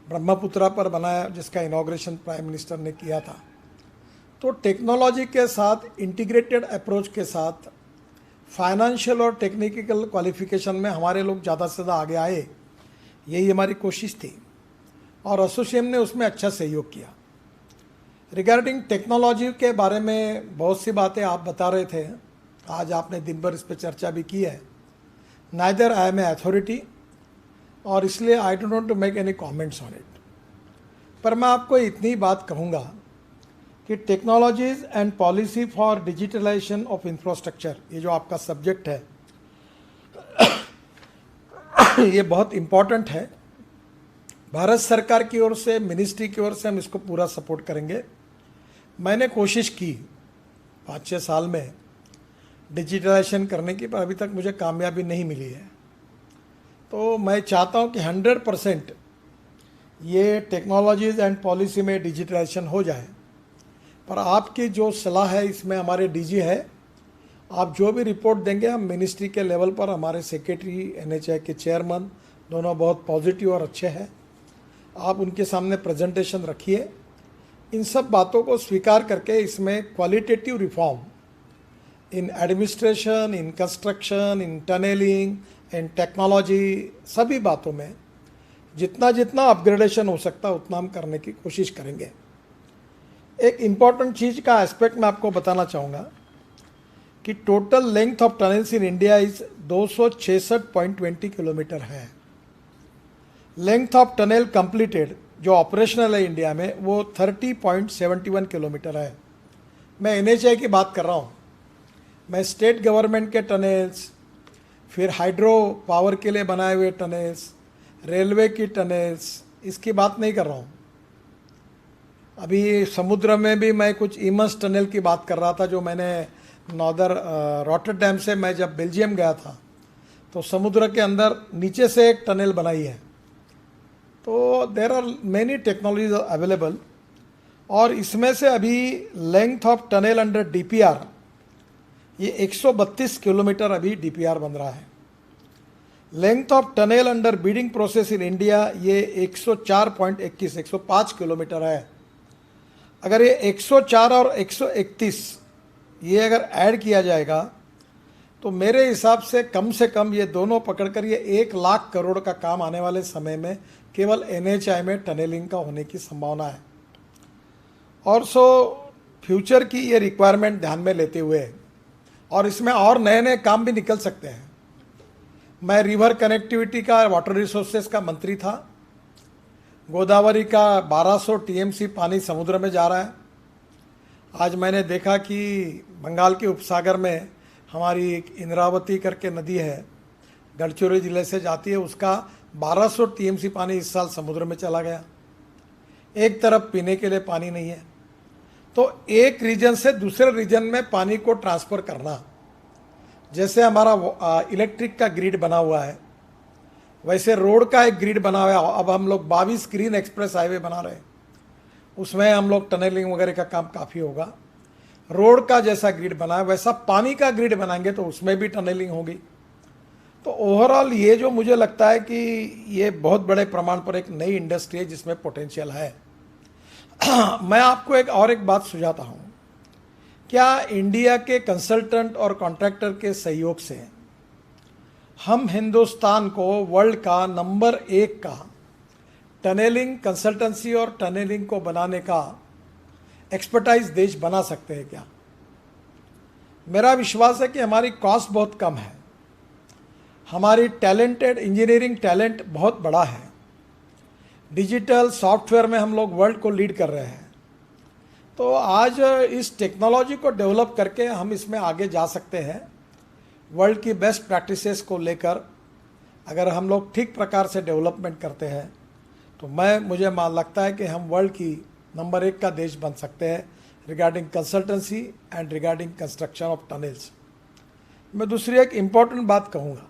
ब्रह्मपुत्रा पर बनाया जिसका इनॉग्रेशन प्राइम मिनिस्टर ने किया था। तो टेक्नोलॉजी के साथ, इंटीग्रेटेड अप्रोच के साथ, फाइनेंशियल और टेक्निकल क्वालिफिकेशन में हमारे लोग ज़्यादा से ज़्यादा आगे आए, यही हमारी कोशिश थी और एसोसिएम ने उसमें अच्छा सहयोग किया। रिगार्डिंग टेक्नोलॉजी के बारे में बहुत सी बातें आप बता रहे थे, आज आपने दिन भर इस पर चर्चा भी की है। Neither I am a authority और इसलिए I don't want to make any comments on it, पर मैं आपको इतनी बात कहूँगा कि technologies and policy for digitalization of infrastructure, ये जो आपका सब्जेक्ट है ये बहुत इम्पॉर्टेंट है। भारत सरकार की ओर से, मिनिस्ट्री की ओर से हम इसको पूरा सपोर्ट करेंगे। मैंने कोशिश की 5-6 साल में डिजिटलाइजेशन करने की, पर अभी तक मुझे कामयाबी नहीं मिली है। तो मैं चाहता हूँ कि 100% ये टेक्नोलॉजीज़ एंड पॉलिसी में डिजिटलाइजेशन हो जाए। पर आपकी जो सलाह है, इसमें हमारे डीजी है, आप जो भी रिपोर्ट देंगे हम मिनिस्ट्री के लेवल पर, हमारे सेक्रेटरी, NHI के चेयरमैन दोनों बहुत पॉजिटिव और अच्छे हैं, आप उनके सामने प्रेजेंटेशन रखिए। इन सब बातों को स्वीकार करके इसमें qualitative reform in administration, in construction, in tunneling, in technology, सभी बातों में जितना जितना अपग्रेडेशन हो सकता है उतना हम करने की कोशिश करेंगे। एक इम्पॉर्टेंट चीज़ का एस्पेक्ट मैं आपको बताना चाहूँगा कि total length of tunnels in India is 266.20 kilometre है। लेंथ ऑफ टनल कंप्लीटेड जो ऑपरेशनल है इंडिया में वो 30.71 किलोमीटर है। मैं NHI की बात कर रहा हूँ, मैं स्टेट गवर्नमेंट के टनल्स, फिर हाइड्रो पावर के लिए बनाए हुए टनल्स, रेलवे की टनल्स, इसकी बात नहीं कर रहा हूँ। अभी समुद्र में भी मैं कुछ ईमस टनल की बात कर रहा था, जो मैंने नॉर्दर रॉटरडैम से, मैं जब बेल्जियम गया था तो समुद्र के अंदर नीचे से एक टनल बनाई है। तो there are many technologies available और इसमें से अभी length of tunnel under DPR ये 132 किलोमीटर अभी DPR बन रहा है। Length of tunnel under bidding process in India ये 104.21 105 किलोमीटर है। अगर ये 104 और 131 ये अगर ऐड किया जाएगा तो मेरे हिसाब से कम ये दोनों पकड़कर ये 1 लाख करोड़ का काम आने वाले समय में केवल NHI में टनलिंग का होने की संभावना है। और फ्यूचर की ये रिक्वायरमेंट ध्यान में लेते हुए, और इसमें और नए नए काम भी निकल सकते हैं। मैं रिवर कनेक्टिविटी का, वाटर रिसोर्सेज का मंत्री था। गोदावरी का 1200 TMC पानी समुद्र में जा रहा है। आज मैंने देखा कि बंगाल के उपसागर में हमारी एक इंद्रावती करके नदी है, गढ़चिरौली जिले से जाती है, उसका 1200 TMC पानी इस साल समुद्र में चला गया। एक तरफ पीने के लिए पानी नहीं है। तो एक रीजन से दूसरे रीजन में पानी को ट्रांसफ़र करना, जैसे हमारा इलेक्ट्रिक का ग्रिड बना हुआ है, वैसे रोड का एक ग्रिड बना हुआ है। अब हम लोग 22 ग्रीन एक्सप्रेस हाईवे बना रहे हैं, उसमें हम लोग टनलिंग वगैरह का काम काफ़ी होगा। रोड का जैसा ग्रिड बना है वैसा पानी का ग्रिड बनाएंगे तो उसमें भी टनलिंग होगी। तो ओवरऑल ये जो मुझे लगता है कि ये बहुत बड़े प्रमाण पर एक नई इंडस्ट्री है जिसमें पोटेंशियल है। मैं आपको एक बात सुझाता हूँ, क्या इंडिया के कंसल्टेंट और कॉन्ट्रैक्टर के सहयोग से हम हिंदुस्तान को वर्ल्ड का नंबर 1 का टनलिंग कंसल्टेंसी और टनलिंग को बनाने का एक्सपर्टाइज देश बना सकते हैं क्या? मेरा विश्वास है कि हमारी कॉस्ट बहुत कम है, हमारी टैलेंटेड इंजीनियरिंग टैलेंट बहुत बड़ा है, डिजिटल सॉफ्टवेयर में हम लोग वर्ल्ड को लीड कर रहे हैं। तो आज इस टेक्नोलॉजी को डेवलप करके हम इसमें आगे जा सकते हैं। वर्ल्ड की बेस्ट प्रैक्टिसेस को लेकर अगर हम लोग ठीक प्रकार से डेवलपमेंट करते हैं तो मुझे लगता है कि हम वर्ल्ड की नंबर 1 का देश बन सकते हैं regarding consultancy and regarding construction of tunnels. मैं दूसरी एक इम्पॉर्टेंट बात कहूँगा,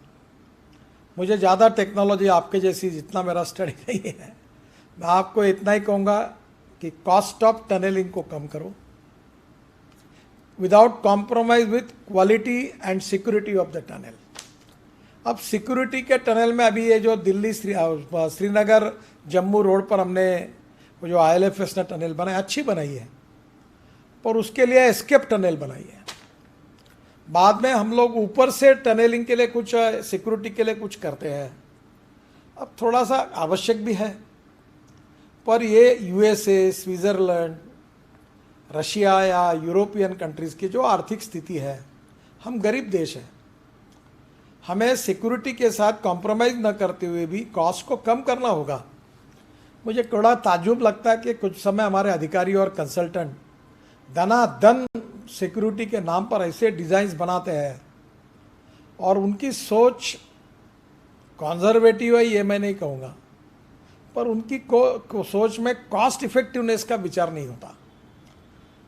मुझे ज़्यादा टेक्नोलॉजी आपके जैसी जितना मेरा स्टडी नहीं है, मैं आपको इतना ही कहूँगा कि कॉस्ट ऑफ टनलिंग को कम करो without compromise with quality and security of the tunnel. अब सिक्योरिटी के टनल में अभी ये जो दिल्ली श्रीनगर जम्मू रोड पर हमने वो जो IL&FS ने टनल बनाई, अच्छी बनाई है, पर उसके लिए एस्केप टनल बनाई है। बाद में हम लोग ऊपर से टनलिंग के लिए कुछ सिक्योरिटी के लिए कुछ करते हैं, अब थोड़ा सा आवश्यक भी है, पर ये USA, स्विट्ज़रलैंड, रशिया या यूरोपियन कंट्रीज़ की जो आर्थिक स्थिति है, हम गरीब देश हैं, हमें सिक्योरिटी के साथ कॉम्प्रोमाइज़ न करते हुए भी कॉस्ट को कम करना होगा। मुझे थोड़ा ताज्जुब लगता है कि कुछ समय हमारे अधिकारी और कंसल्टेंट धनाधन सिक्योरिटी के नाम पर ऐसे डिज़ाइंस बनाते हैं और उनकी सोच कॉन्जर्वेटिव है ये मैं नहीं कहूँगा, पर उनकी सोच में कॉस्ट इफेक्टिवनेस का विचार नहीं होता।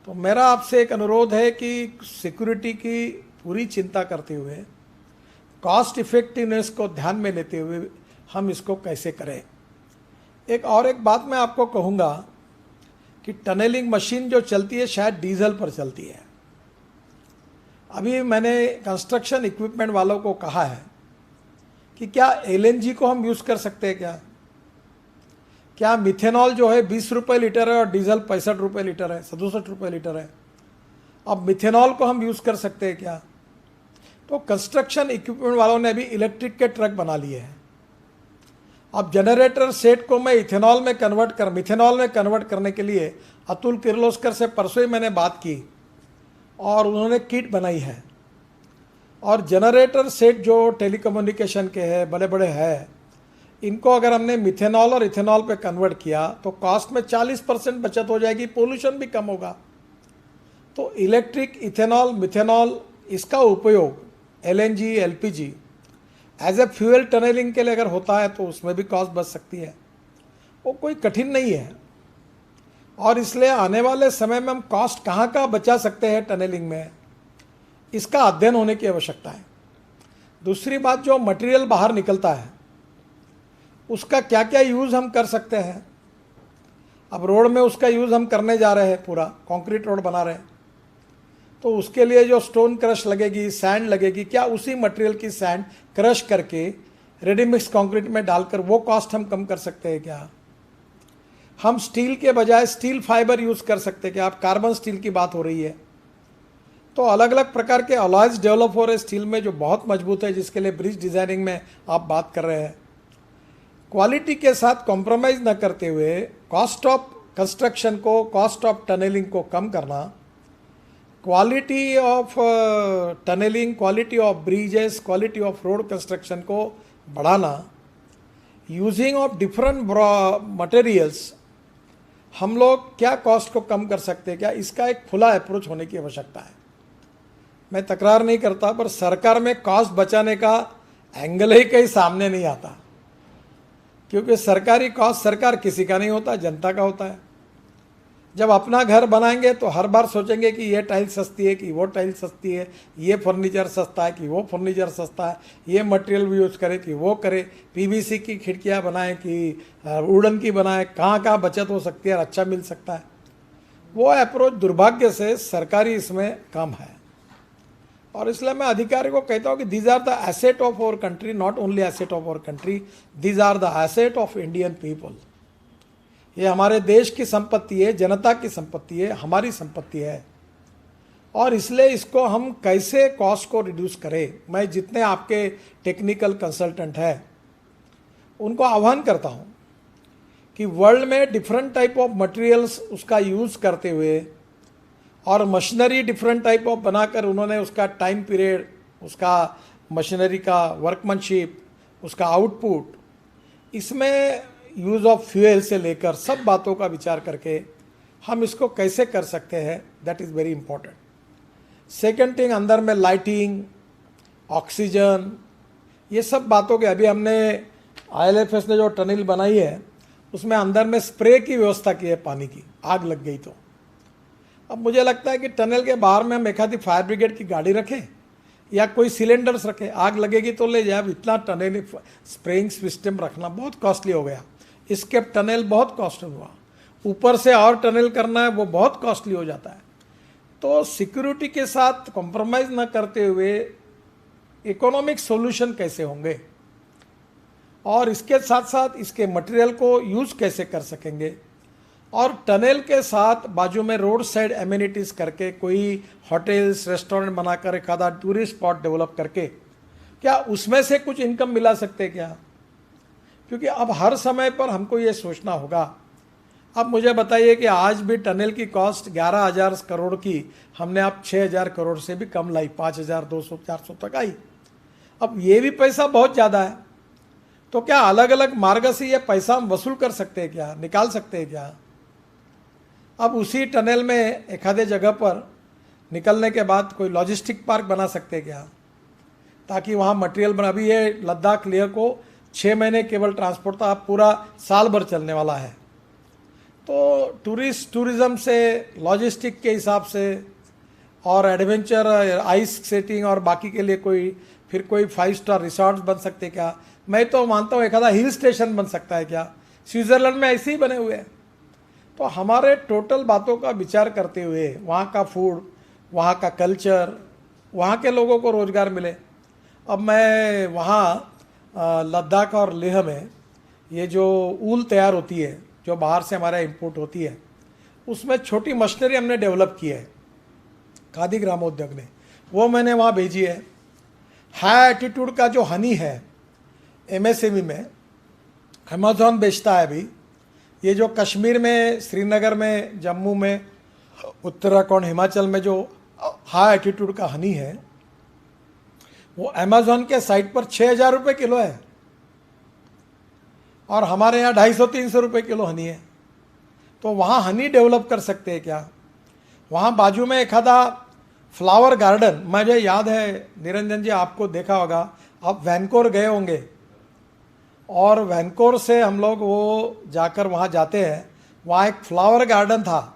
तो मेरा आपसे एक अनुरोध है कि सिक्योरिटी की पूरी चिंता करते हुए कॉस्ट इफेक्टिवनेस को ध्यान में लेते हुए हम इसको कैसे करें। एक बात मैं आपको कहूँगा कि टनलिंग मशीन जो चलती है शायद डीजल पर चलती है। अभी मैंने कंस्ट्रक्शन इक्विपमेंट वालों को कहा है कि क्या LNG को हम यूज़ कर सकते हैं क्या मिथेनॉल जो है 20 रुपये लीटर है और डीजल 65 रुपये लीटर है, 67 रुपये लीटर है, अब मिथेनॉल को हम यूज़ कर सकते हैं क्या? तो कंस्ट्रक्शन इक्विपमेंट वालों ने अभी इलेक्ट्रिक के ट्रक बना लिए हैं। अब जनरेटर सेट को मैं मिथेनॉल में कन्वर्ट करने के लिए अतुल किर्लोस्कर से परसों ही मैंने बात की और उन्होंने किट बनाई है। और जनरेटर सेट जो टेलीकम्युनिकेशन के हैं, बड़े बड़े हैं, इनको अगर हमने मिथेनॉल और इथेनॉल पे कन्वर्ट किया तो कॉस्ट में 40% बचत हो जाएगी, पोल्यूशन भी कम होगा। तो इलेक्ट्रिक, इथेनॉल, मिथेनॉल इसका उपयोग LNG, LPG as a fuel tunneling के लिए अगर होता है तो उसमें भी कॉस्ट बच सकती है, वो कोई कठिन नहीं है। और इसलिए आने वाले समय में हम कॉस्ट कहाँ कहाँ बचा सकते हैं टनलिंग में, इसका अध्ययन होने की आवश्यकता है। दूसरी बात, जो मटेरियल बाहर निकलता है उसका क्या क्या यूज़ हम कर सकते हैं। अब रोड में उसका यूज़ हम करने जा रहे हैं, पूरा कंक्रीट रोड बना रहे हैं, तो उसके लिए जो स्टोन क्रश लगेगी, सैंड लगेगी, क्या उसी मटेरियल की सैंड क्रश करके रेडी मिक्स कंक्रीट में डालकर वो कॉस्ट हम कम कर सकते हैं क्या? हम स्टील के बजाय स्टील फाइबर यूज़ कर सकते हैं क्या? आप कार्बन स्टील की बात हो रही है, तो अलग अलग प्रकार के अलॉयज डेवलप हो रहे स्टील में जो बहुत मजबूत है, जिसके लिए ब्रिज डिज़ाइनिंग में आप बात कर रहे हैं। क्वालिटी के साथ कॉम्प्रोमाइज़ न करते हुए कॉस्ट ऑफ कंस्ट्रक्शन को, कॉस्ट ऑफ टनलिंग को कम करना, quality of tunneling, quality of bridges, quality of road construction को बढ़ाना, यूजिंग ऑफ डिफरेंट मटेरियल्स, हम लोग क्या कॉस्ट को कम कर सकते हैं क्या, इसका एक खुला अप्रोच होने की आवश्यकता है। मैं तकरार नहीं करता, पर सरकार में कॉस्ट बचाने का एंगल ही कहीं सामने नहीं आता, क्योंकि सरकारी कॉस्ट सरकार किसी का नहीं होता, जनता का होता है। जब अपना घर बनाएंगे तो हर बार सोचेंगे कि ये टाइल सस्ती है कि वो टाइल सस्ती है, ये फर्नीचर सस्ता है कि वो फर्नीचर सस्ता है, ये मटेरियल भी यूज़ करें कि वो करे, पीवीसी की खिड़कियाँ बनाएं कि वुडन की बनाएं, कहाँ कहाँ बचत हो सकती है और अच्छा मिल सकता है। वो अप्रोच दुर्भाग्य से सरकारी इसमें कम है। और इसलिए मैं अधिकारी को कहता हूँ कि these are the asset of our country, not only asset of our country, these are the asset of Indian people. ये हमारे देश की संपत्ति है, जनता की संपत्ति है, हमारी संपत्ति है। और इसलिए इसको हम कैसे कॉस्ट को रिड्यूस करें, मैं जितने आपके टेक्निकल कंसल्टेंट हैं उनको आह्वान करता हूँ कि वर्ल्ड में डिफरेंट टाइप ऑफ मटेरियल्स उसका यूज़ करते हुए और मशीनरी डिफरेंट टाइप ऑफ बनाकर उन्होंने उसका टाइम पीरियड, उसका मशीनरी का वर्कमैनशिप, उसका आउटपुट, इसमें यूज़ ऑफ फ्यूल से लेकर सब बातों का विचार करके हम इसको कैसे कर सकते हैं, that is very important. Second thing, अंदर में लाइटिंग, ऑक्सीजन, ये सब बातों के अभी हमने IL&FS ने जो टनल बनाई है उसमें अंदर में स्प्रे की व्यवस्था की है पानी की, आग लग गई तो। अब मुझे लगता है कि टनल के बाहर में हम एक आधी फायर ब्रिगेड की गाड़ी रखें या कोई सिलेंडर्स रखें, आग लगेगी तो ले जाए। अब इतना टनल स्प्रेइंग सिस्टम रखना बहुत कॉस्टली हो गया, स्केप टनल बहुत कॉस्टली हुआ, ऊपर से और टनल करना है वो बहुत कॉस्टली हो जाता है। तो सिक्योरिटी के साथ कॉम्प्रोमाइज़ ना करते हुए इकोनॉमिक सॉल्यूशन कैसे होंगे और इसके साथ साथ इसके मटेरियल को यूज़ कैसे कर सकेंगे, और टनल के साथ बाजू में रोड साइड एमिनिटीज़ करके कोई होटल्स रेस्टोरेंट बनाकर एक आधा टूरिस्ट स्पॉट डेवलप करके क्या उसमें से कुछ इनकम मिला सकते क्या? क्योंकि अब हर समय पर हमको ये सोचना होगा। अब मुझे बताइए कि आज भी टनल की कॉस्ट 11,000 करोड़ की हमने अब 6,000 करोड़ से भी कम लाई, 5,200-400 तक आई। अब ये भी पैसा बहुत ज़्यादा है, तो क्या अलग अलग मार्ग से ये पैसा हम वसूल कर सकते हैं क्या, निकाल सकते हैं क्या? अब उसी टनल में एक आधे जगह पर निकलने के बाद कोई लॉजिस्टिक पार्क बना सकते हैं क्या, ताकि वहाँ मटेरियल बना। अभी ये लद्दाख लेह को 6 महीने केवल ट्रांसपोर्ट था, अब पूरा साल भर चलने वाला है। तो टूरिज़्म से, लॉजिस्टिक के हिसाब से और एडवेंचर, आइस स्केटिंग और बाकी के लिए कोई 5 स्टार रिसॉर्ट्स बन सकते क्या? मैं तो मानता हूँ एक आधा हिल स्टेशन बन सकता है क्या? स्विट्ज़रलैंड में ऐसे ही बने हुए हैं। तो हमारे टोटल बातों का विचार करते हुए वहाँ का फूड, वहाँ का कल्चर, वहाँ के लोगों को रोज़गार मिले। अब मैं वहाँ लद्दाख और लेह में ये जो ऊल तैयार होती है जो बाहर से हमारा इंपोर्ट होती है, उसमें छोटी मशीनरी हमने डेवलप की है खादी ग्रामोद्योग ने, वो मैंने वहाँ भेजी है। हाई एटीट्यूड का जो हनी है MSME में अमेज़ॉन बेचता है अभी। ये जो कश्मीर में, श्रीनगर में, जम्मू में, उत्तराखंड, हिमाचल में जो हाई एटीट्यूड का हनी है वो अमेज़ॉन के साइट पर 6,000 रुपये किलो है और हमारे यहाँ 250-300 रुपये किलो हनी है। तो वहाँ हनी डेवलप कर सकते हैं क्या? वहाँ बाजू में एक आधा फ्लावर गार्डन, मुझे याद है निरंजन जी आपको देखा होगा, आप वैनकोर गए होंगे और वैनकोर से हम लोग वो जाकर वहाँ जाते हैं, वहाँ एक फ्लावर गार्डन था,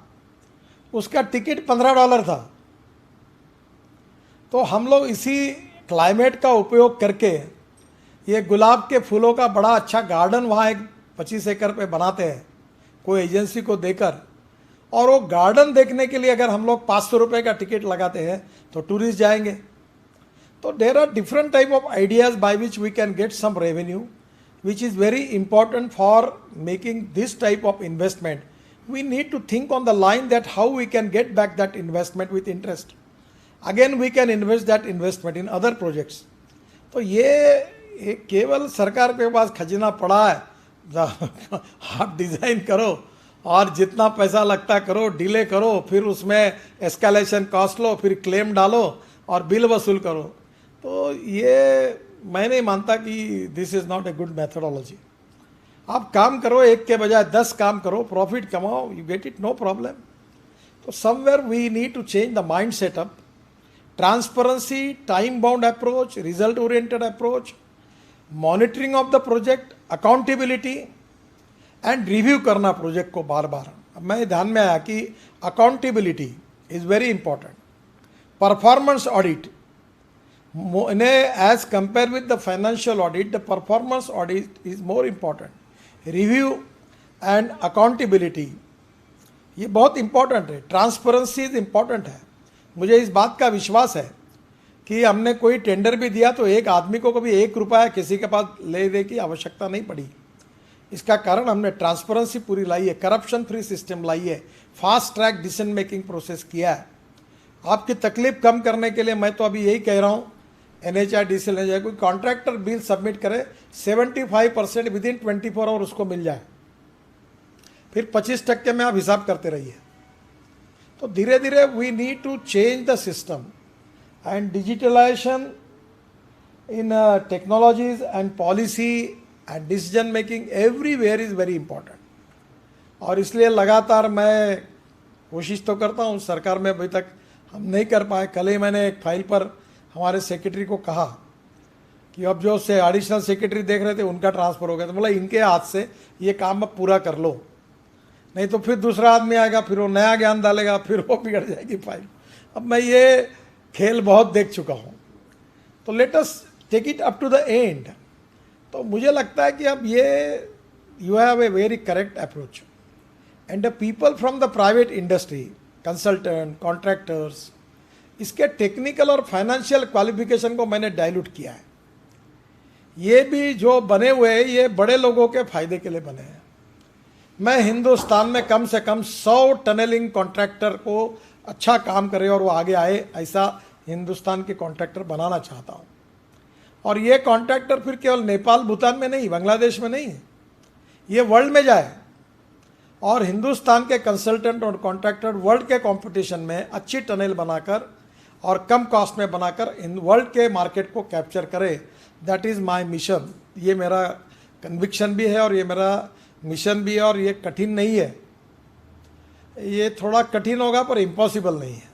उसका टिकट $15 था। तो हम लोग इसी क्लाइमेट का उपयोग करके ये गुलाब के फूलों का बड़ा अच्छा गार्डन वहाँ एक 25 एकड़ पे बनाते हैं कोई एजेंसी को देकर, और वो गार्डन देखने के लिए अगर हम लोग 500 रुपये का टिकट लगाते हैं तो टूरिस्ट जाएंगे। तो there are different type of ideas by which we can get some revenue which is very important for making this type of investment. We need to think on the line that how we can get back that investment with interest. Again we can invest that investment in other projects. तो ये केवल सरकार के पास खजाना पड़ा है, आप design करो और जितना पैसा लगता करो, डिले करो, फिर उसमें एस्केलेशन कॉस्ट लो, फिर क्लेम डालो और बिल वसूल करो। तो ये मैं नहीं मानता कि this is not a good methodology. आप काम करो, एक के बजाय 10 काम करो, प्रॉफिट कमाओ, you get it, no problem. तो somewhere we need to change the mind setup, transparency, time bound approach, result oriented approach, monitoring of the project, accountability and review करना प्रोजेक्ट को बार बार। मैं ध्यान में आया कि accountability is very important, performance audit as compare with the financial audit, the performance audit is more important, review and accountability ये बहुत इंपॉर्टेंट है, ट्रांसपेरेंसी इज इम्पॉर्टेंट है। मुझे इस बात का विश्वास है कि हमने कोई टेंडर भी दिया तो एक आदमी को कभी 1 रुपया किसी के पास ले दे की आवश्यकता नहीं पड़ी। इसका कारण हमने ट्रांसपेरेंसी पूरी लाई है, करप्शन फ्री सिस्टम लाई है, fast track decision making process किया है। आपकी तकलीफ कम करने के लिए मैं तो अभी यही कह रहा हूँ, NHIDCL कोई कॉन्ट्रैक्टर बिल सबमिट करे 75% विद इन 24 आवर उसको मिल जाए, फिर 25% में आप हिसाब करते रहिए। तो धीरे धीरे we need to change the system and digitalization in technologies and policy and decision making everywhere is very important. और इसलिए लगातार मैं कोशिश तो करता हूँ, सरकार में अभी तक हम नहीं कर पाए। कल ही मैंने एक फाइल पर हमारे सेक्रेटरी को कहा कि अब जो से एडिशनल सेक्रेटरी देख रहे थे उनका ट्रांसफ़र हो गया, तो बोला इनके हाथ से ये काम अब पूरा कर लो, नहीं तो फिर दूसरा आदमी आएगा, फिर वो नया ज्ञान डालेगा, फिर वो बिगड़ जाएगी फाइल। अब मैं ये खेल बहुत देख चुका हूँ, तो let us take it up to the end. तो मुझे लगता है कि अब ये you have a very correct approach and the people from the private industry, consultant, contractors, इसके टेक्निकल और फाइनेंशियल क्वालिफिकेशन को मैंने डाइल्यूट किया है। ये भी जो बने हुए हैं ये बड़े लोगों के फायदे के लिए बने हैं। मैं हिंदुस्तान में कम से कम 100 टनलिंग कॉन्ट्रैक्टर को अच्छा काम करे और वो आगे आए, ऐसा हिंदुस्तान के कॉन्ट्रैक्टर बनाना चाहता हूँ। और ये कॉन्ट्रैक्टर फिर केवल नेपाल भूटान में नहीं, बांग्लादेश में नहीं, ये वर्ल्ड में जाए और हिंदुस्तान के कंसल्टेंट और कॉन्ट्रैक्टर वर्ल्ड के कंपटीशन में अच्छी टनल बनाकर और कम कॉस्ट में बनाकर इन वर्ल्ड के मार्केट को कैप्चर करे। That is my mission. ये मेरा कन्विक्शन भी है और ये मेरा मिशन भी है, और ये कठिन नहीं है, ये थोड़ा कठिन होगा पर इम्पॉसिबल नहीं है।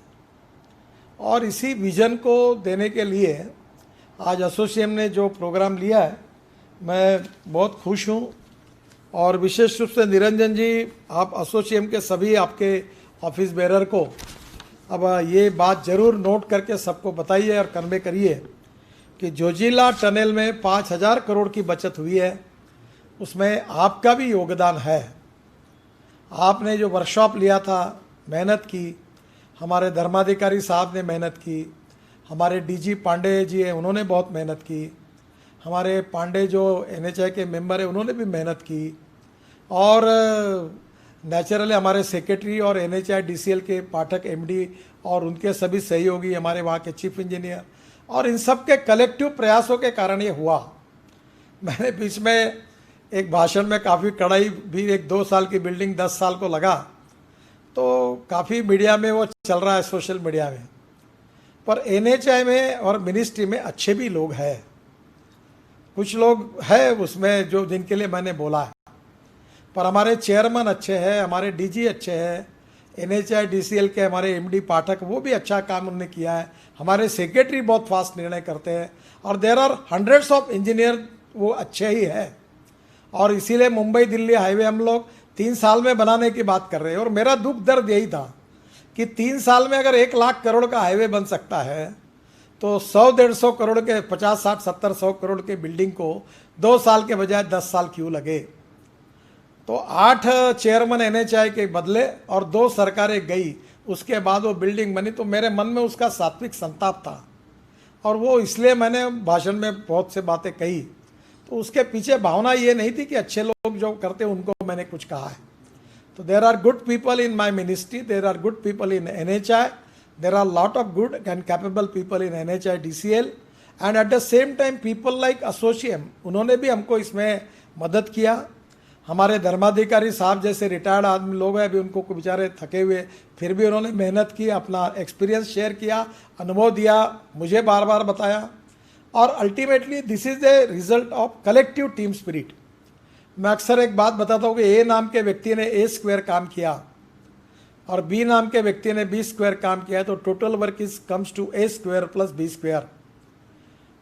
और इसी विज़न को देने के लिए आज एसोसिएम ने जो प्रोग्राम लिया है मैं बहुत खुश हूँ। और विशेष रूप से निरंजन जी, आप एसोसिएम के सभी आपके ऑफिस बेरर को अब ये बात ज़रूर नोट करके सबको बताइए और कन्वे करिए कि जोजिला टनल में 5000 करोड़ की बचत हुई है, उसमें आपका भी योगदान है। आपने जो वर्कशॉप लिया था, मेहनत की, हमारे धर्माधिकारी साहब ने मेहनत की, हमारे डीजी पांडे जी हैं उन्होंने बहुत मेहनत की, हमारे पांडे जो NHI के मेंबर हैं उन्होंने भी मेहनत की, और नेचुरली हमारे सेक्रेटरी और NHIDCL के पाठक MD और उनके सभी सहयोगी, हमारे वहाँ के चीफ इंजीनियर, और इन सब के कलेक्टिव प्रयासों के कारण ये हुआ। मैंने बीच में एक भाषण में काफ़ी कड़ाई भी, एक 2 साल की बिल्डिंग 10 साल को लगा, तो काफ़ी मीडिया में वो चल रहा है, सोशल मीडिया में। पर NHI में और मिनिस्ट्री में अच्छे भी लोग हैं, कुछ लोग हैं उसमें जो जिनके लिए मैंने बोला है, पर हमारे चेयरमैन अच्छे हैं, हमारे DG अच्छे हैं, NHIDCL के हमारे MD पाठक वो भी अच्छा काम उन्होंने किया है, हमारे सेक्रेटरी बहुत फास्ट निर्णय करते हैं, और there are hundreds of engineer वो अच्छे ही हैं। और इसीलिए मुंबई दिल्ली हाईवे हम लोग 3 साल में बनाने की बात कर रहे हैं। और मेरा दुख दर्द यही था कि 3 साल में अगर 1 लाख करोड़ का हाईवे बन सकता है तो 100-150 करोड़ के 50-60-70-100 करोड़ के बिल्डिंग को 2 साल के बजाय 10 साल क्यों लगे। तो 8 चेयरमैन NHI के बदले और 2 सरकारें गई, उसके बाद वो बिल्डिंग बनी। तो मेरे मन में उसका सात्विक संताप था, और वो इसलिए मैंने भाषण में बहुत से बातें कही। तो उसके पीछे भावना ये नहीं थी कि अच्छे लोग जो करते उनको मैंने कुछ कहा है। तो there are good people in my ministry, there are good people in NHI, there are lot of good and capable people in NHIDCL, and at the same time people like ASSOCHAM, उन्होंने भी हमको इसमें मदद किया। हमारे धर्माधिकारी साहब जैसे retired आदमी लोग हैं, अभी उनको बेचारे थके हुए, फिर भी उन्होंने मेहनत की, अपना एक्सपीरियंस शेयर किया, अनुभव दिया, मुझे बार बार बताया। और ultimately this is the result of collective team spirit. मैं अक्सर एक बात बताता हूँ कि A नाम के व्यक्ति ने A² काम किया और B नाम के व्यक्ति ने B² काम किया, तो total work is comes to A² + B²।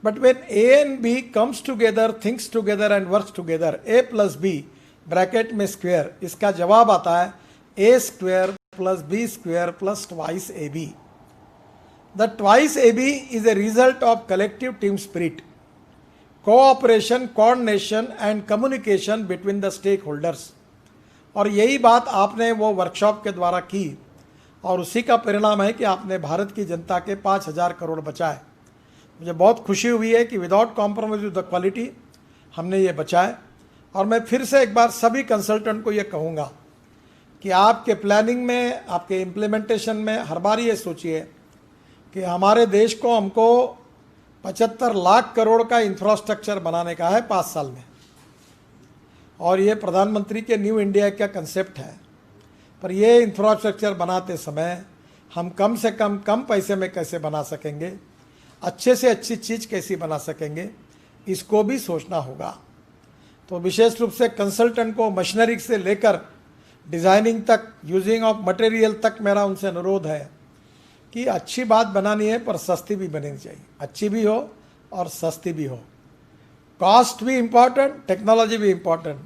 But when A and B comes together, thinks together and works together, A + B bracket में स्क्वायर, इसका जवाब आता है A square plus B square plus twice AB. The twice AB is a result of collective team spirit, cooperation, coordination and communication between the stakeholders. और यही बात आपने वो वर्कशॉप के द्वारा की और उसी का परिणाम है कि आपने भारत की जनता के 5,000 करोड़ बचाए। मुझे बहुत खुशी हुई है कि without compromise with the quality हमने ये बचाए। और मैं फिर से एक बार सभी कंसल्टेंट को ये कहूँगा कि आपके प्लानिंग में, आपके इम्प्लीमेंटेशन में हर बार ये सोचिए कि हमारे देश को हमको 75 लाख करोड़ का इंफ्रास्ट्रक्चर बनाने का है 5 साल में, और ये प्रधानमंत्री के न्यू इंडिया का कंसेप्ट है। पर ये इंफ्रास्ट्रक्चर बनाते समय हम कम से कम पैसे में कैसे बना सकेंगे, अच्छे से अच्छी चीज़ कैसी बना सकेंगे, इसको भी सोचना होगा। तो विशेष रूप से कंसल्टेंट को मशीनरी से लेकर डिज़ाइनिंग तक, यूजिंग ऑफ मटेरियल तक मेरा उनसे अनुरोध है कि अच्छी बात बनानी है पर सस्ती भी बननी चाहिए, अच्छी भी हो और सस्ती भी हो। कॉस्ट भी इम्पॉर्टेंट, टेक्नोलॉजी भी इम्पॉर्टेंट।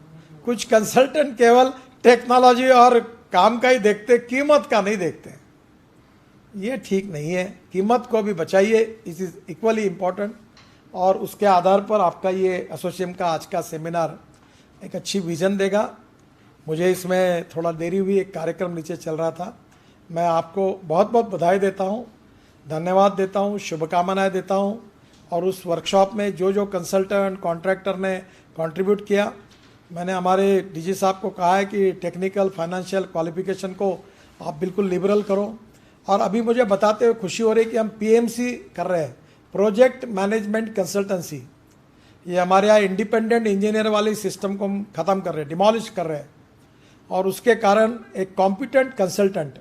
कुछ कंसल्टेंट केवल टेक्नोलॉजी और काम का ही देखते, कीमत का नहीं देखते। ये ठीक नहीं है, कीमत को भी बचाइए, इट इज़ इक्वली इम्पॉर्टेंट। और उसके आधार पर आपका ये एसोसिएशन का आज का सेमिनार एक अच्छी विज़न देगा। मुझे इसमें थोड़ा देरी हुई, एक कार्यक्रम नीचे चल रहा था। मैं आपको बहुत बहुत बधाई देता हूँ, धन्यवाद देता हूँ, शुभकामनाएं देता हूँ। और उस वर्कशॉप में जो जो कंसल्टेंट, कॉन्ट्रैक्टर ने कंट्रीब्यूट किया, मैंने हमारे डीजी साहब को कहा है कि टेक्निकल फाइनेंशियल क्वालिफिकेशन को आप बिल्कुल लिबरल करो। और अभी मुझे बताते हुए खुशी हो रही है कि हम PMC कर रहे हैं, प्रोजेक्ट मैनेजमेंट कंसल्टेंसी। ये हमारे यहाँ इंडिपेंडेंट इंजीनियर वाली सिस्टम को हम ख़त्म कर रहे हैं, डिमोलिश कर रहे हैं। और उसके कारण एक कॉम्पिटेंट कंसल्टेंट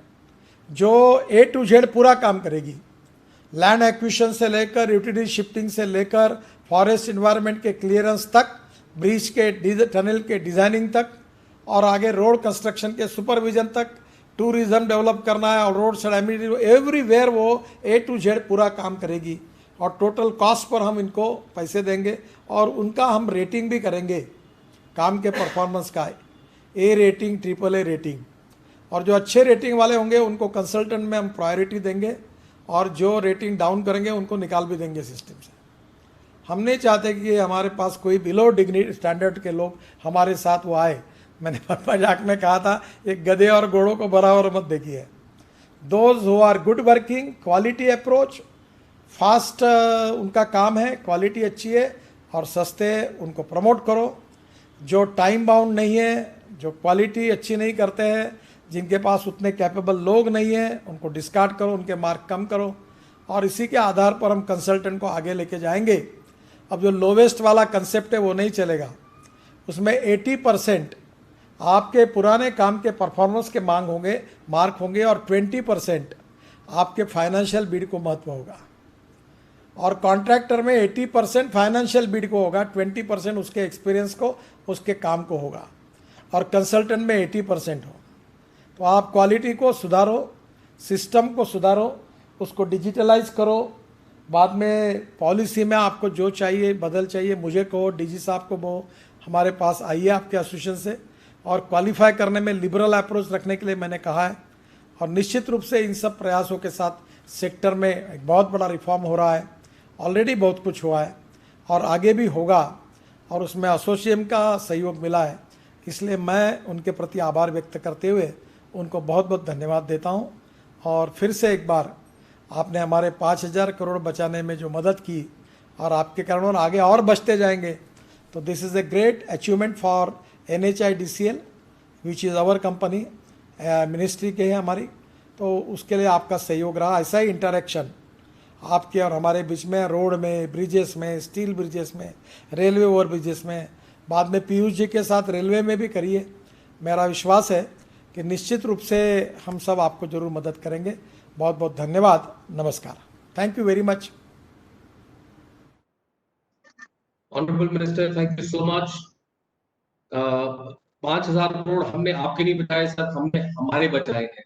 जो A to Z पूरा काम करेगी, लैंड एक्विजिशन से लेकर यूटिलिटी शिफ्टिंग से लेकर फॉरेस्ट इन्वायरमेंट के क्लियरेंस तक, ब्रिज के टनल के डिज़ाइनिंग तक, और आगे रोड कंस्ट्रक्शन के सुपरविजन तक, टूरिज्म डेवलप करना है और रोड साइड एवरीवेयर वो A to Z पूरा काम करेगी। और टोटल कॉस्ट पर हम इनको पैसे देंगे और उनका हम रेटिंग भी करेंगे, काम के परफॉर्मेंस का A रेटिंग, AAA रेटिंग। और जो अच्छे रेटिंग वाले होंगे उनको कंसल्टेंट में हम प्रायोरिटी देंगे, और जो रेटिंग डाउन करेंगे उनको निकाल भी देंगे सिस्टम से। हम नहीं चाहते कि हमारे पास कोई बिलो डिग्निटी स्टैंडर्ड के लोग हमारे साथ वो आए। मैंने मजाक में कहा था, एक गधे और घोड़ों को बराबर मत देखिए। Those who are good working, quality approach, fast उनका काम है, क्वालिटी अच्छी है और सस्ते, उनको प्रमोट करो। जो टाइम बाउंड नहीं है, जो क्वालिटी अच्छी नहीं करते हैं, जिनके पास उतने कैपेबल लोग नहीं हैं, उनको डिस्कार्ड करो, उनके मार्क कम करो। और इसी के आधार पर हम कंसल्टेंट को आगे लेके जाएंगे। अब जो लोवेस्ट वाला कंसेप्ट है वो नहीं चलेगा, उसमें 80% आपके पुराने काम के परफॉर्मेंस के मार्क होंगे और 20% आपके फाइनेंशियल बिड को महत्व होगा। और कॉन्ट्रैक्टर में 80% फाइनेंशियल बिड को होगा, 20% उसके एक्सपीरियंस को, उसके काम को होगा, और कंसल्टेंट में 80% हो। तो आप क्वालिटी को सुधारो, सिस्टम को सुधारो, उसको डिजिटलाइज करो। बाद में पॉलिसी में आपको जो चाहिए, बदल चाहिए, मुझे कहो, डीजी साहब को कहो, हमारे पास आइए आपके एसोसिएशन से। और क्वालिफाई करने में लिबरल अप्रोच रखने के लिए मैंने कहा है। और निश्चित रूप से इन सब प्रयासों के साथ सेक्टर में एक बहुत बड़ा रिफॉर्म हो रहा है, ऑलरेडी बहुत कुछ हुआ है और आगे भी होगा, और उसमें एसोसिएशन का सहयोग मिला है। इसलिए मैं उनके प्रति आभार व्यक्त करते हुए उनको बहुत बहुत धन्यवाद देता हूं। और फिर से एक बार आपने हमारे 5,000 करोड़ बचाने में जो मदद की, और आपके कारण आगे और बचते जाएंगे, तो this is a great achievement for NHIDCL which is our company, ministry के है हमारी। तो उसके लिए आपका सहयोग रहा। ऐसा ही इंटरेक्शन आपके और हमारे बीच में, रोड में, ब्रिजेस में, स्टील ब्रिजेस में, रेलवे ओवर ब्रिजेस में, बाद में पीयूष जी के साथ रेलवे में भी करिए। मेरा विश्वास है कि निश्चित रूप से हम सब आपको जरूर मदद करेंगे। बहुत बहुत धन्यवाद, नमस्कार, thank you very much. Honourable minister, thank you so much. 5,000 crore हमने आपके नहीं बचाए सर, हमने हमारे बचाए हैं,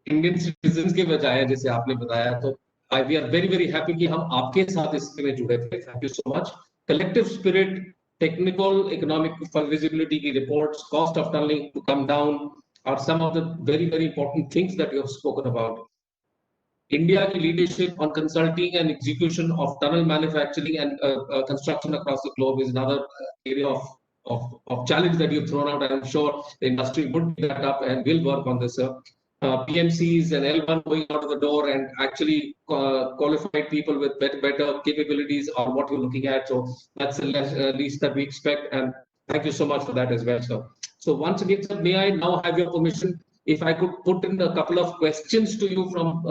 इंडियन सिटीजन के बचाए हैं, जैसे आपने बताया। तो we are very very happy कि हम आपके साथ इसमें जुड़े थे। Thank you so much. Collective spirit technical economic feasibility reports, cost of tunneling to come down, are some of the very, very important things that you have spoken about. India की leadership on consulting and execution of tunnel manufacturing and construction across the globe is another area of challenge that you've thrown out. I'm sure the industry would pick that up and will work on this. PMCs and L1 going out of the door and actually qualified people with better capabilities are what you're looking at. So that's the least that we expect. And thank you so much for that as well, sir. So once again, sir, may I now have your permission if I could put in a couple of questions to you from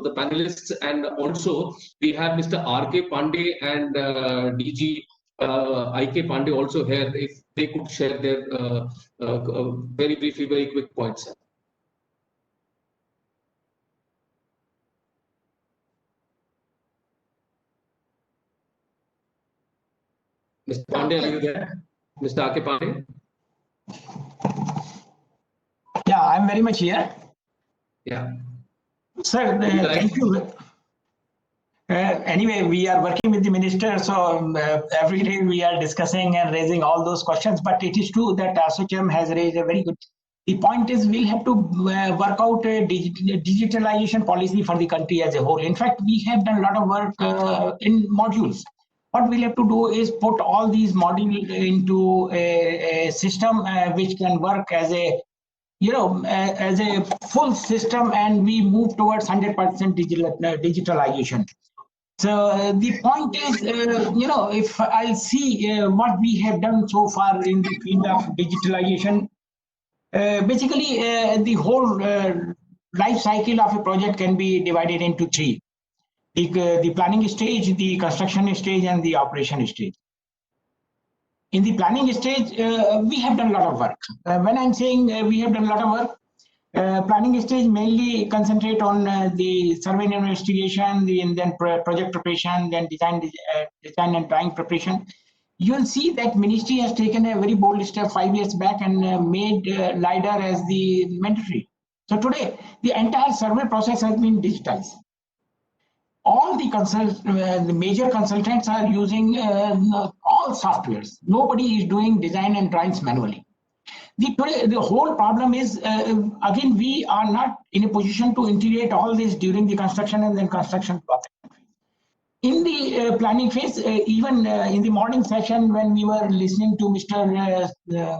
the panelists, and also we have Mr. R.K. Pandey and DG I.K. Pandey also here, if they could share their very briefly, very quick points. Mr. Pandey, are you there? Mr. R.K. Pandey? Yeah, I'm very much here. Yeah. Sir, thank you. Anyway, we are working with the minister, so every day we are discussing and raising all those questions. But it is true that ASSOCHAM has raised a very good. The point is, we'll have to work out a digitalization policy for the country as a whole. In fact, we have done a lot of work in modules. What we'll have to do is put all these modules into a system which can work as a as a full system, and we move towards 100% digitalization. So the point is, if I see what we have done so far in the field of digitalization, basically the whole life cycle of a project can be divided into three: the planning stage, the construction stage, and the operation stage. In the planning stage, we have done a lot of work. When I'm saying we have done a lot of work, planning stage mainly concentrate on the survey and investigation, and then project preparation, then design and drawing preparation. You'll see that ministry has taken a very bold step 5 years back and made LiDAR as the mandatory. So today, the entire survey process has been digitized. All the major consultants are using all softwares. Nobody is doing design and drawings manually. The whole problem is, again, we are not in a position to integrate all this during the construction and then construction process. In the planning phase, even in the morning session when we were listening to Mr.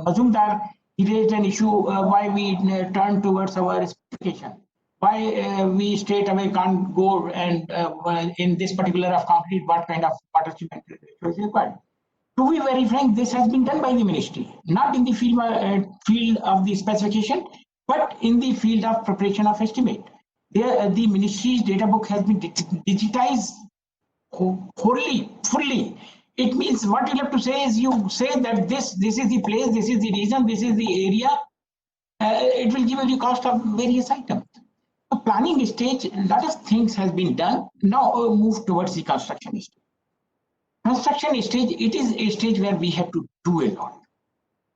Mazumdar, he raised an issue why we turn towards our specification. Why we straight away can't go and in this particular of concrete, what kind of water cement ratio is required. To be very frank, this has been done by the ministry, not in the field of the specification, but in the field of preparation of estimate. The ministry's data book has been digitized wholly, fully. It means what you have to say is, you say that this is the place, this is the region, this is the area. It will give you the cost of various items. The planning stage, a lot of things has been done. Now move towards the construction stage. Construction stage, it is a stage where we have to do a lot.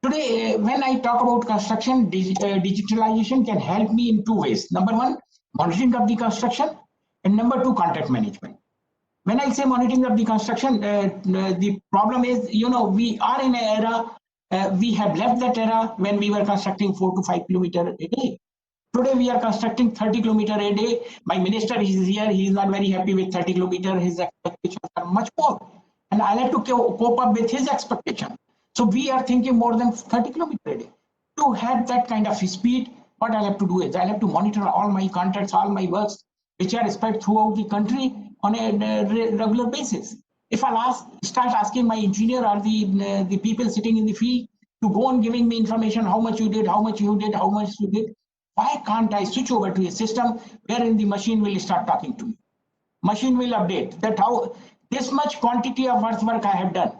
Today, when I talk about construction, digitalization can help me in two ways. Number one, monitoring of the construction, and number two, contract management. When I say monitoring of the construction, the problem is, we are in an era, we have left that era when we were constructing 4 to 5 kilometers a day. Today we are constructing 30 kilometers a day. My minister is here. He is not very happy with 30 kilometers. His expectations are much more. And I have to cope up with his expectation. So we are thinking more than 30 kilometers a day. To have that kind of speed, what I have to do is I have to monitor all my contracts, all my works, which are spread throughout the country on a regular basis. If I start asking my engineer or the people sitting in the field to go on giving me information, how much you did, how much you did, how much you did, why can't I switch over to a system wherein the machine will start talking to me? Machine will update that how this much quantity of earthwork I have done,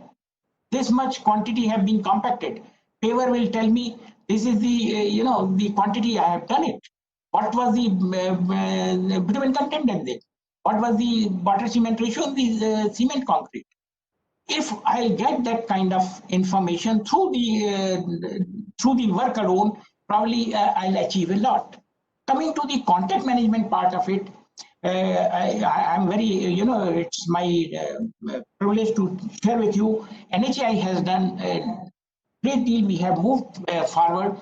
this much quantity have been compacted. Paver will tell me this is the the quantity I have done it. What was the bitumen content in it? What was the water cement ratio in the cement concrete? If I get that kind of information through the work alone, probably I'll achieve a lot. Coming to the contact management part of it, I'm very, it's my privilege to share with you. NHAI has done a great deal. We have moved forward.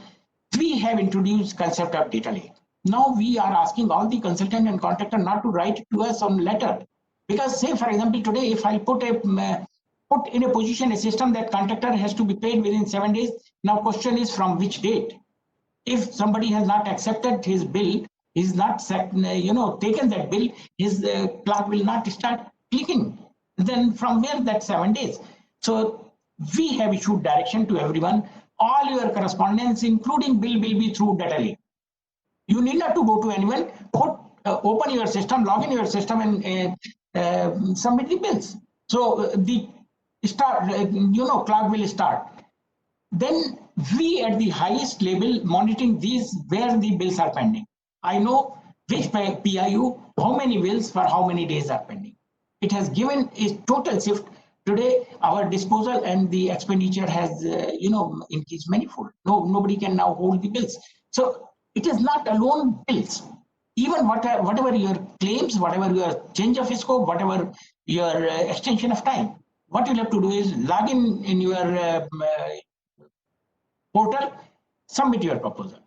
We have introduced concept of data lake. Now we are asking all the consultant and contractor not to write to us on letter, because say for example today if I put in a position a system that contractor has to be paid within 7 days. Now question is from which date? If somebody has not accepted his bill, is not taken that bill, his clock will not start clicking. Then from where that 7 days? So we have issued direction to everyone. All your correspondence, including bill, will be through data lake. You need not to go to anyone. Open your system, log in your system, and submit the bills. So the clock will start. Then we at the highest level monitoring these where the bills are pending. I know which PIU, how many bills for how many days are pending. It has given a total shift. Today, our disposal and the expenditure has, increased manifold. Nobody can now hold the bills. So it is not alone bills. Even whatever your claims, whatever your change of scope, whatever your extension of time, what you'll have to do is log in your portal, submit your proposal.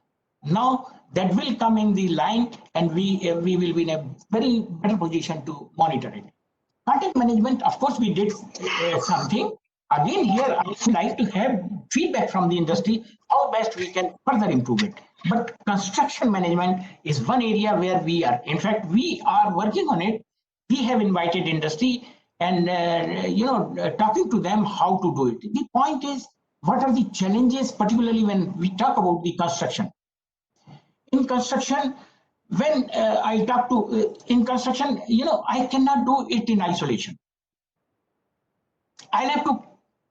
Now that will come in the line, and we will be in a very better position to monitor it. Content management, of course, we did something. Again, here I would like to have feedback from the industry how best we can further improve it. But construction management is one area where we are. In fact, we are working on it. We have invited industry and talking to them how to do it. The point is, what are the challenges, particularly when we talk about the construction? In construction, when I talk to in construction, I cannot do it in isolation. I'll have to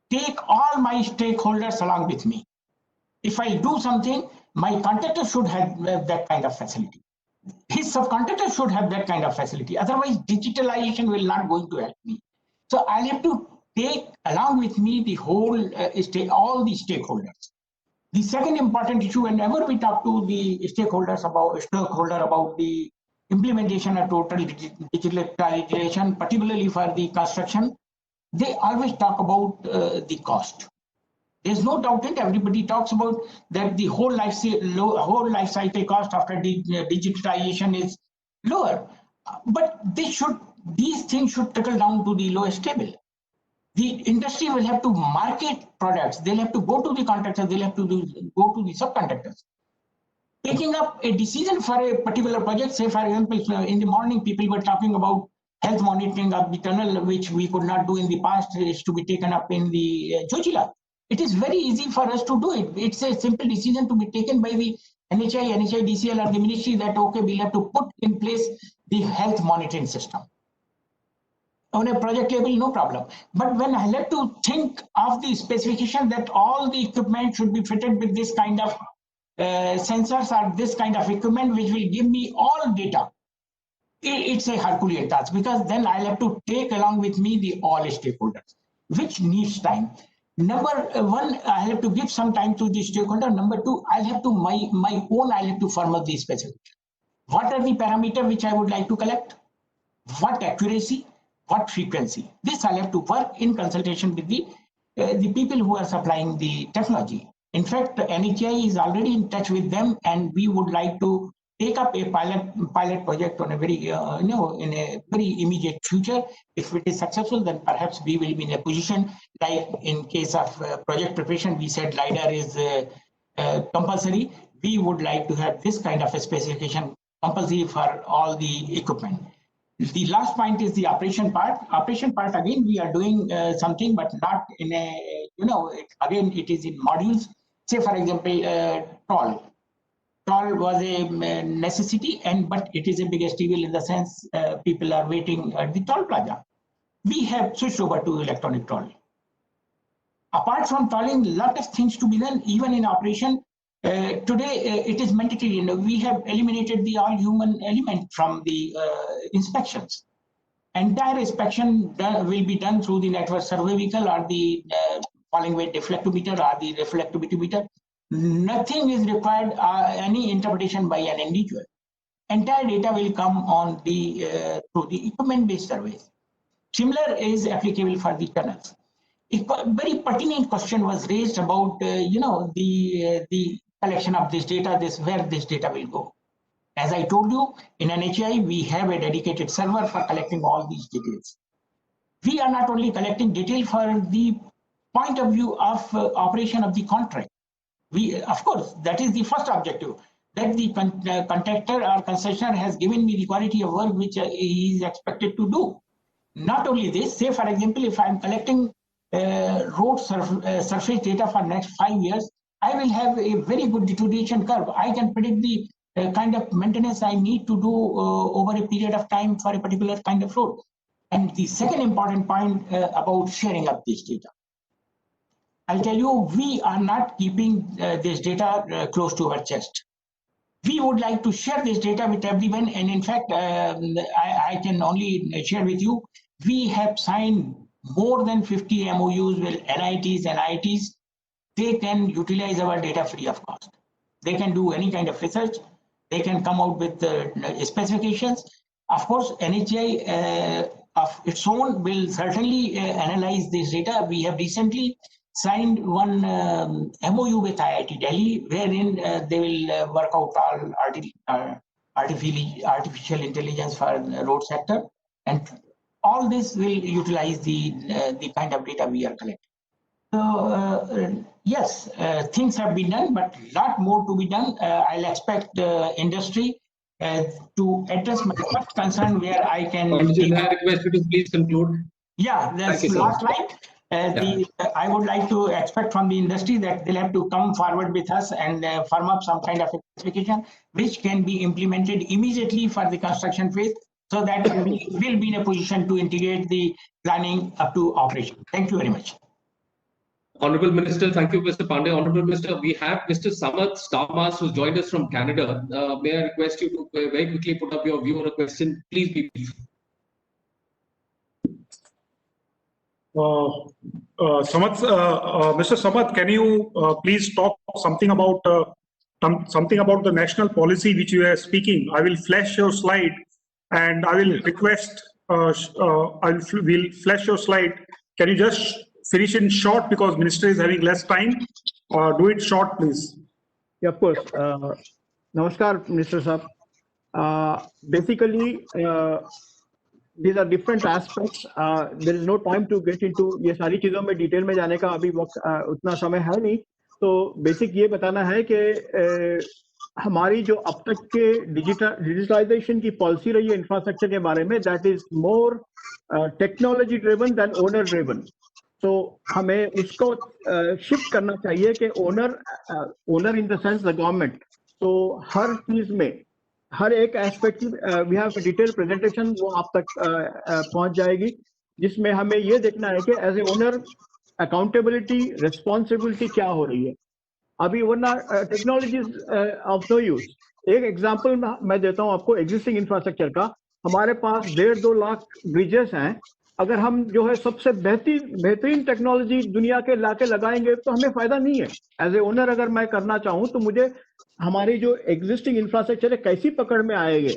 take all my stakeholders along with me. If I do something, my contractor should have that kind of facility. His subcontractor should have that kind of facility. Otherwise, digitalization will not going to help me. So I'll have to take along with me the whole all the stakeholders. The second important issue, whenever we talk to the stakeholders about the implementation of total digitalization, particularly for the construction, they always talk about the cost. There's no doubt that everybody talks about that the whole life cycle cost after digitalization is lower, but these things should trickle down to the lowest table. The industry will have to market products. They'll have to go to the contractors. They'll have to go to the subcontractors. Taking up a decision for a particular project, say for example, in the morning people were talking about health monitoring of the tunnel, which we could not do in the past, is to be taken up in the Jochila. It is very easy for us to do it. It's a simple decision to be taken by the NHAI, DCL, or the ministry that, okay, we'll have to put in place the health monitoring system. On a project level, no problem. But when I have to think of the specification that all the equipment should be fitted with this kind of sensors or this kind of equipment, which will give me all data, it's a Herculean task, because then I'll have to take along with me the all stakeholders, which needs time. Number one, I have to give some time to the stakeholder. Number two, I'll have to I'll have to firm up the specification. What are the parameters which I would like to collect? What accuracy? What frequency? This I'll have to work in consultation with the people who are supplying the technology. In fact, NHAI is already in touch with them, and we would like to take up a pilot project on a very in a very immediate future. If it is successful, then perhaps we will be in a position, like in case of project preparation, we said LiDAR is compulsory. We would like to have this kind of a specification compulsory for all the equipment. The last point is the operation part. Operation part, again, we are doing something, but not in a, again, it is in modules. Say, for example, toll. Toll was a necessity, but it is a biggest evil in the sense people are waiting at the toll plaza. We have switched over to electronic toll. Apart from tolling, a lot of things to be done, even in operation. Today, it is mandatory. We have eliminated the all-human element from the inspections. Entire inspection will be done through the network survey vehicle or the falling weight deflectometer or the reflectometer. Nothing is required, any interpretation by an individual. entire data will come on the through the equipment-based surveys. Similar is applicable for the tunnels. A very pertinent question was raised about the collection of this data, where this data will go. As I told you, in NHAI we have a dedicated server for collecting all these details. We are not only collecting detail for the point of view of operation of the contract. We, of course, that is the first objective, that the contractor or concessionaire has given me the quality of work which he is expected to do. Not only this, say for example, if I am collecting road surface data for next 5 years, I will have a very good deterioration curve. I can predict the kind of maintenance I need to do over a period of time for a particular kind of road. And the second important point about sharing of this data. I'll tell you, we are not keeping this data close to our chest. We would like to share this data with everyone. And in fact, I can only share with you, we have signed more than 50 MOUs with NITs and IITs. They can utilize our data free of cost. They can do any kind of research. They can come out with specifications. Of course, NHAI of its own will certainly analyze this data. We have recently signed one MOU with IIT Delhi, wherein they will work out all artificial intelligence for the road sector, and all this will utilize the kind of data we are collecting. So yes, things have been done, but a lot more to be done. I'll expect industry to address my first concern, where I can. I request you to please conclude. Yeah, that's the last slide. I would like to expect from the industry that they'll have to come forward with us and firm up some kind of specification which can be implemented immediately for the construction phase, so that we will be in a position to integrate the planning up to operation. Thank you very much. Honorable Minister, thank you, Mr. Pandey. Honorable Minister, we have Mr. Samath Starmas, who's joined us from Canada. May I request you to very quickly put up your view on a question? Please be brief. Mr. Samath, can you please talk something about the national policy which you are speaking? I will flash your slide, and I will request. We'll flash your slide. Can you just finish in short, because Minister is having less time? Do it short, please. Yeah, of course. Namaskar, Minister Saab. Basically, these are different aspects. There is no time to get into ये सारी चीजों में detail में जाने का अभी वक्त उतना समय है नहीं. तो बेसिक ये बताना है कि हमारी जो अब तक के डिजिटलाइजेशन की पॉलिसी रही है इंफ्रास्ट्रक्चर के बारे में, that is more technology driven than owner driven. तो हमें उसको शिफ्ट करना चाहिए कि owner in the sense the government. तो हर चीज में हर एक एस्पेक्ट की वी हैव डिटेल प्रेजेंटेशन, वो आप तक पहुंच जाएगी, जिसमें हमें ये देखना है कि as a owner accountability responsibility क्या हो रही है अभी, वरना टेक्नोलॉजी ऑफ नो यूज. एक एग्जांपल मैं देता हूं आपको एग्जिस्टिंग इंफ्रास्ट्रक्चर का. हमारे पास 1.5-2 लाख ब्रिजेस हैं. अगर हम जो है सबसे बेहतरीन टेक्नोलॉजी दुनिया के लाके लगाएंगे तो हमें फायदा नहीं है. एज ए ओनर अगर मैं करना चाहूं तो मुझे हमारी जो एग्जिस्टिंग इंफ्रास्ट्रक्चर है कैसी पकड़ में आएंगे,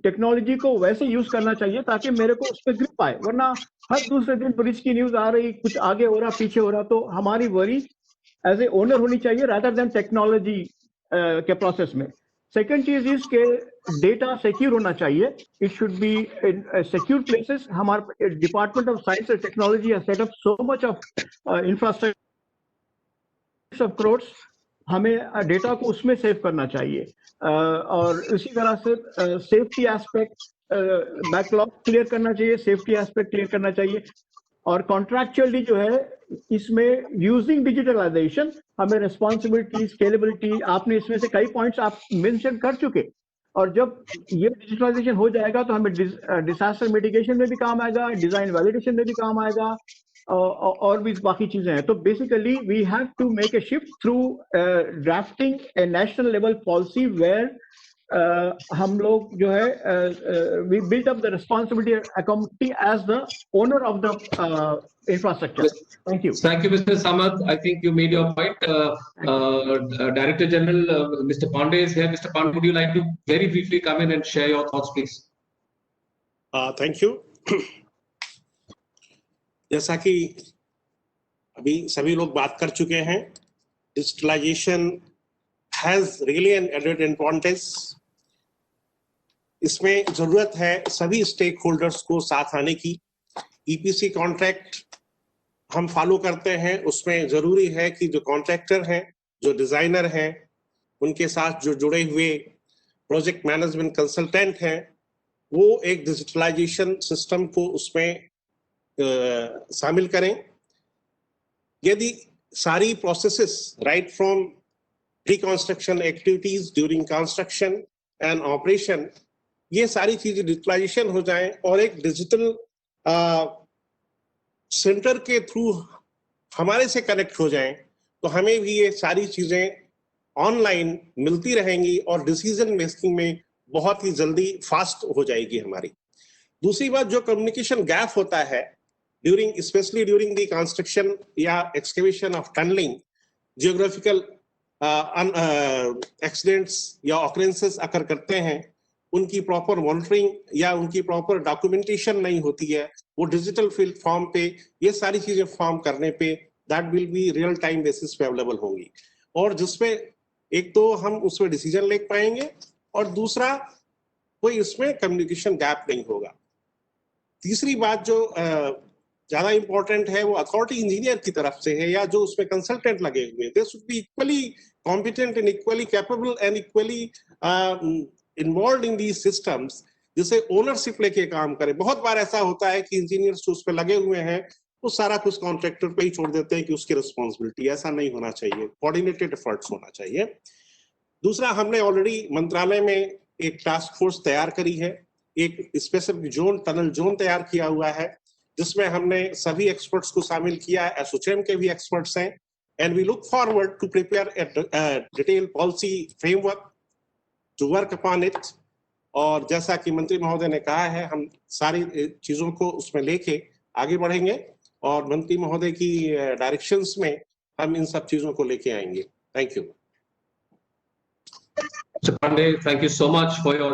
टेक्नोलॉजी को वैसे यूज करना चाहिए ताकि मेरे को उस पर ग्रिप आए. वरना हर दूसरे दिन ब्रिज की न्यूज आ रही, कुछ आगे हो रहा पीछे हो रहा. तो हमारी वरी एज ए ओनर होनी चाहिए रादर देन टेक्नोलॉजी के प्रोसेस में. सेकेंड चीज इज के डेटा सिक्योर होना चाहिए. It should be in secure places. हमारे department of science and technology has set up so much of infrastructure of crores. हमें डेटा को उसमें सेव करना चाहिए. और इसी तरह से सेफ्टी एस्पेक्ट, बैकलॉग क्लियर करना चाहिए, सेफ्टी एस्पेक्ट क्लियर करना चाहिए. और कॉन्ट्रैक्चुअली जो है इसमें यूजिंग डिजिटलाइजेशन हमें रिस्पॉन्सिबिलिटी, स्केलेबिलिटी, आपने इसमें से कई पॉइंट्स आप मेंशन कर चुके. और जब ये डिजिटलाइजेशन हो जाएगा तो हमें डिजास्टर मिटिगेशन में भी काम आएगा, डिजाइन वैलिडेशन में भी काम आएगा, और भी बाकी चीजें हैं. तो basically we have to make a shift through drafting a national level policy where हम लोग जो है we built up the responsibility accounting as the owner of the infrastructure. Thank you. Thank you, Mr. Samath. I think you made your point. Director General, Mr. Pandey is here. Mr. Pandey, would you like to very briefly come in and share your thoughts, please? Thank you. जैसा कि अभी सभी लोग बात कर चुके हैं, digitalisation has really an added importance. इसमें जरूरत है सभी स्टेक होल्डर्स को साथ आने की. ईपीसी कॉन्ट्रैक्ट हम फॉलो करते हैं, उसमें जरूरी है कि जो कॉन्ट्रैक्टर हैं, जो डिजाइनर हैं, उनके साथ जो जुड़े हुए प्रोजेक्ट मैनेजमेंट कंसल्टेंट हैं, वो एक डिजिटलाइजेशन सिस्टम को उसमें शामिल करें. यदि सारी processes right from reconstruction activities during construction and operation, ये सारी चीजें डिजिटलाइजेशन हो जाएं और एक डिजिटल सेंटर के थ्रू हमारे से कनेक्ट हो जाएं, तो हमें भी ये सारी चीजें ऑनलाइन मिलती रहेंगी और डिसीजन मेकिंग में बहुत ही जल्दी फास्ट हो जाएगी हमारी. दूसरी बात, जो कम्युनिकेशन गैप होता है during specially during the construction या excavation of tunnelling, geographical accidents या ऑकरेंसेस अकर करते हैं, उनकी प्रॉपर मॉनिटरिंग या उनकी प्रॉपर डॉक्यूमेंटेशन नहीं होती है, वो डिजिटल फॉर्म पे ये सारी चीजें फॉर्म करने पे that will be real time basis पे अवेलेबल होंगी, और जिसपे एक तो हम उसमें डिसीजन ले पाएंगे और दूसरा कोई इसमें कम्युनिकेशन गैप नहीं होगा. तीसरी बात जो ज्यादा इंपॉर्टेंट है वो अथॉरिटी इंजीनियर की तरफ से है या जो उसमें कंसल्टेंट लगे हुए हैं, they should be equally competent and equally capable and equally involve in these systems, जिसे ओनरशिप लेके काम करें. बहुत बार ऐसा होता है कि इंजीनियर्स जो उस पर लगे हुए हैं वो सारा कुछ कॉन्ट्रैक्टर पे ही छोड़ देते हैं कि उसकी रिस्पॉन्सिबिलिटी. ऐसा नहीं होना चाहिए, कोऑर्डिनेटेड एफर्ट्स होना चाहिए. दूसरा, हमने ऑलरेडी मंत्रालय में एक टास्क फोर्स तैयार करी है, एक स्पेसिफिक जोन, टनल जोन तैयार किया हुआ है, जिसमें हमने सभी एक्सपर्ट्स को शामिल किया है. एसोचैम के भी एक्सपर्ट्स हैं, and we look forward to prepare a detail policy framework to work upon it. और जैसा कि मंत्री महोदय ने कहा है, हम सारी चीजों को उसमें लेके आगे बढ़ेंगे और मंत्री महोदय की डायरेक्शंस में हम इन सब चीजों को लेके आएंगे. Thank you. Mr. Pandey, thank you so much for your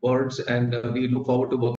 words, and we look forward to working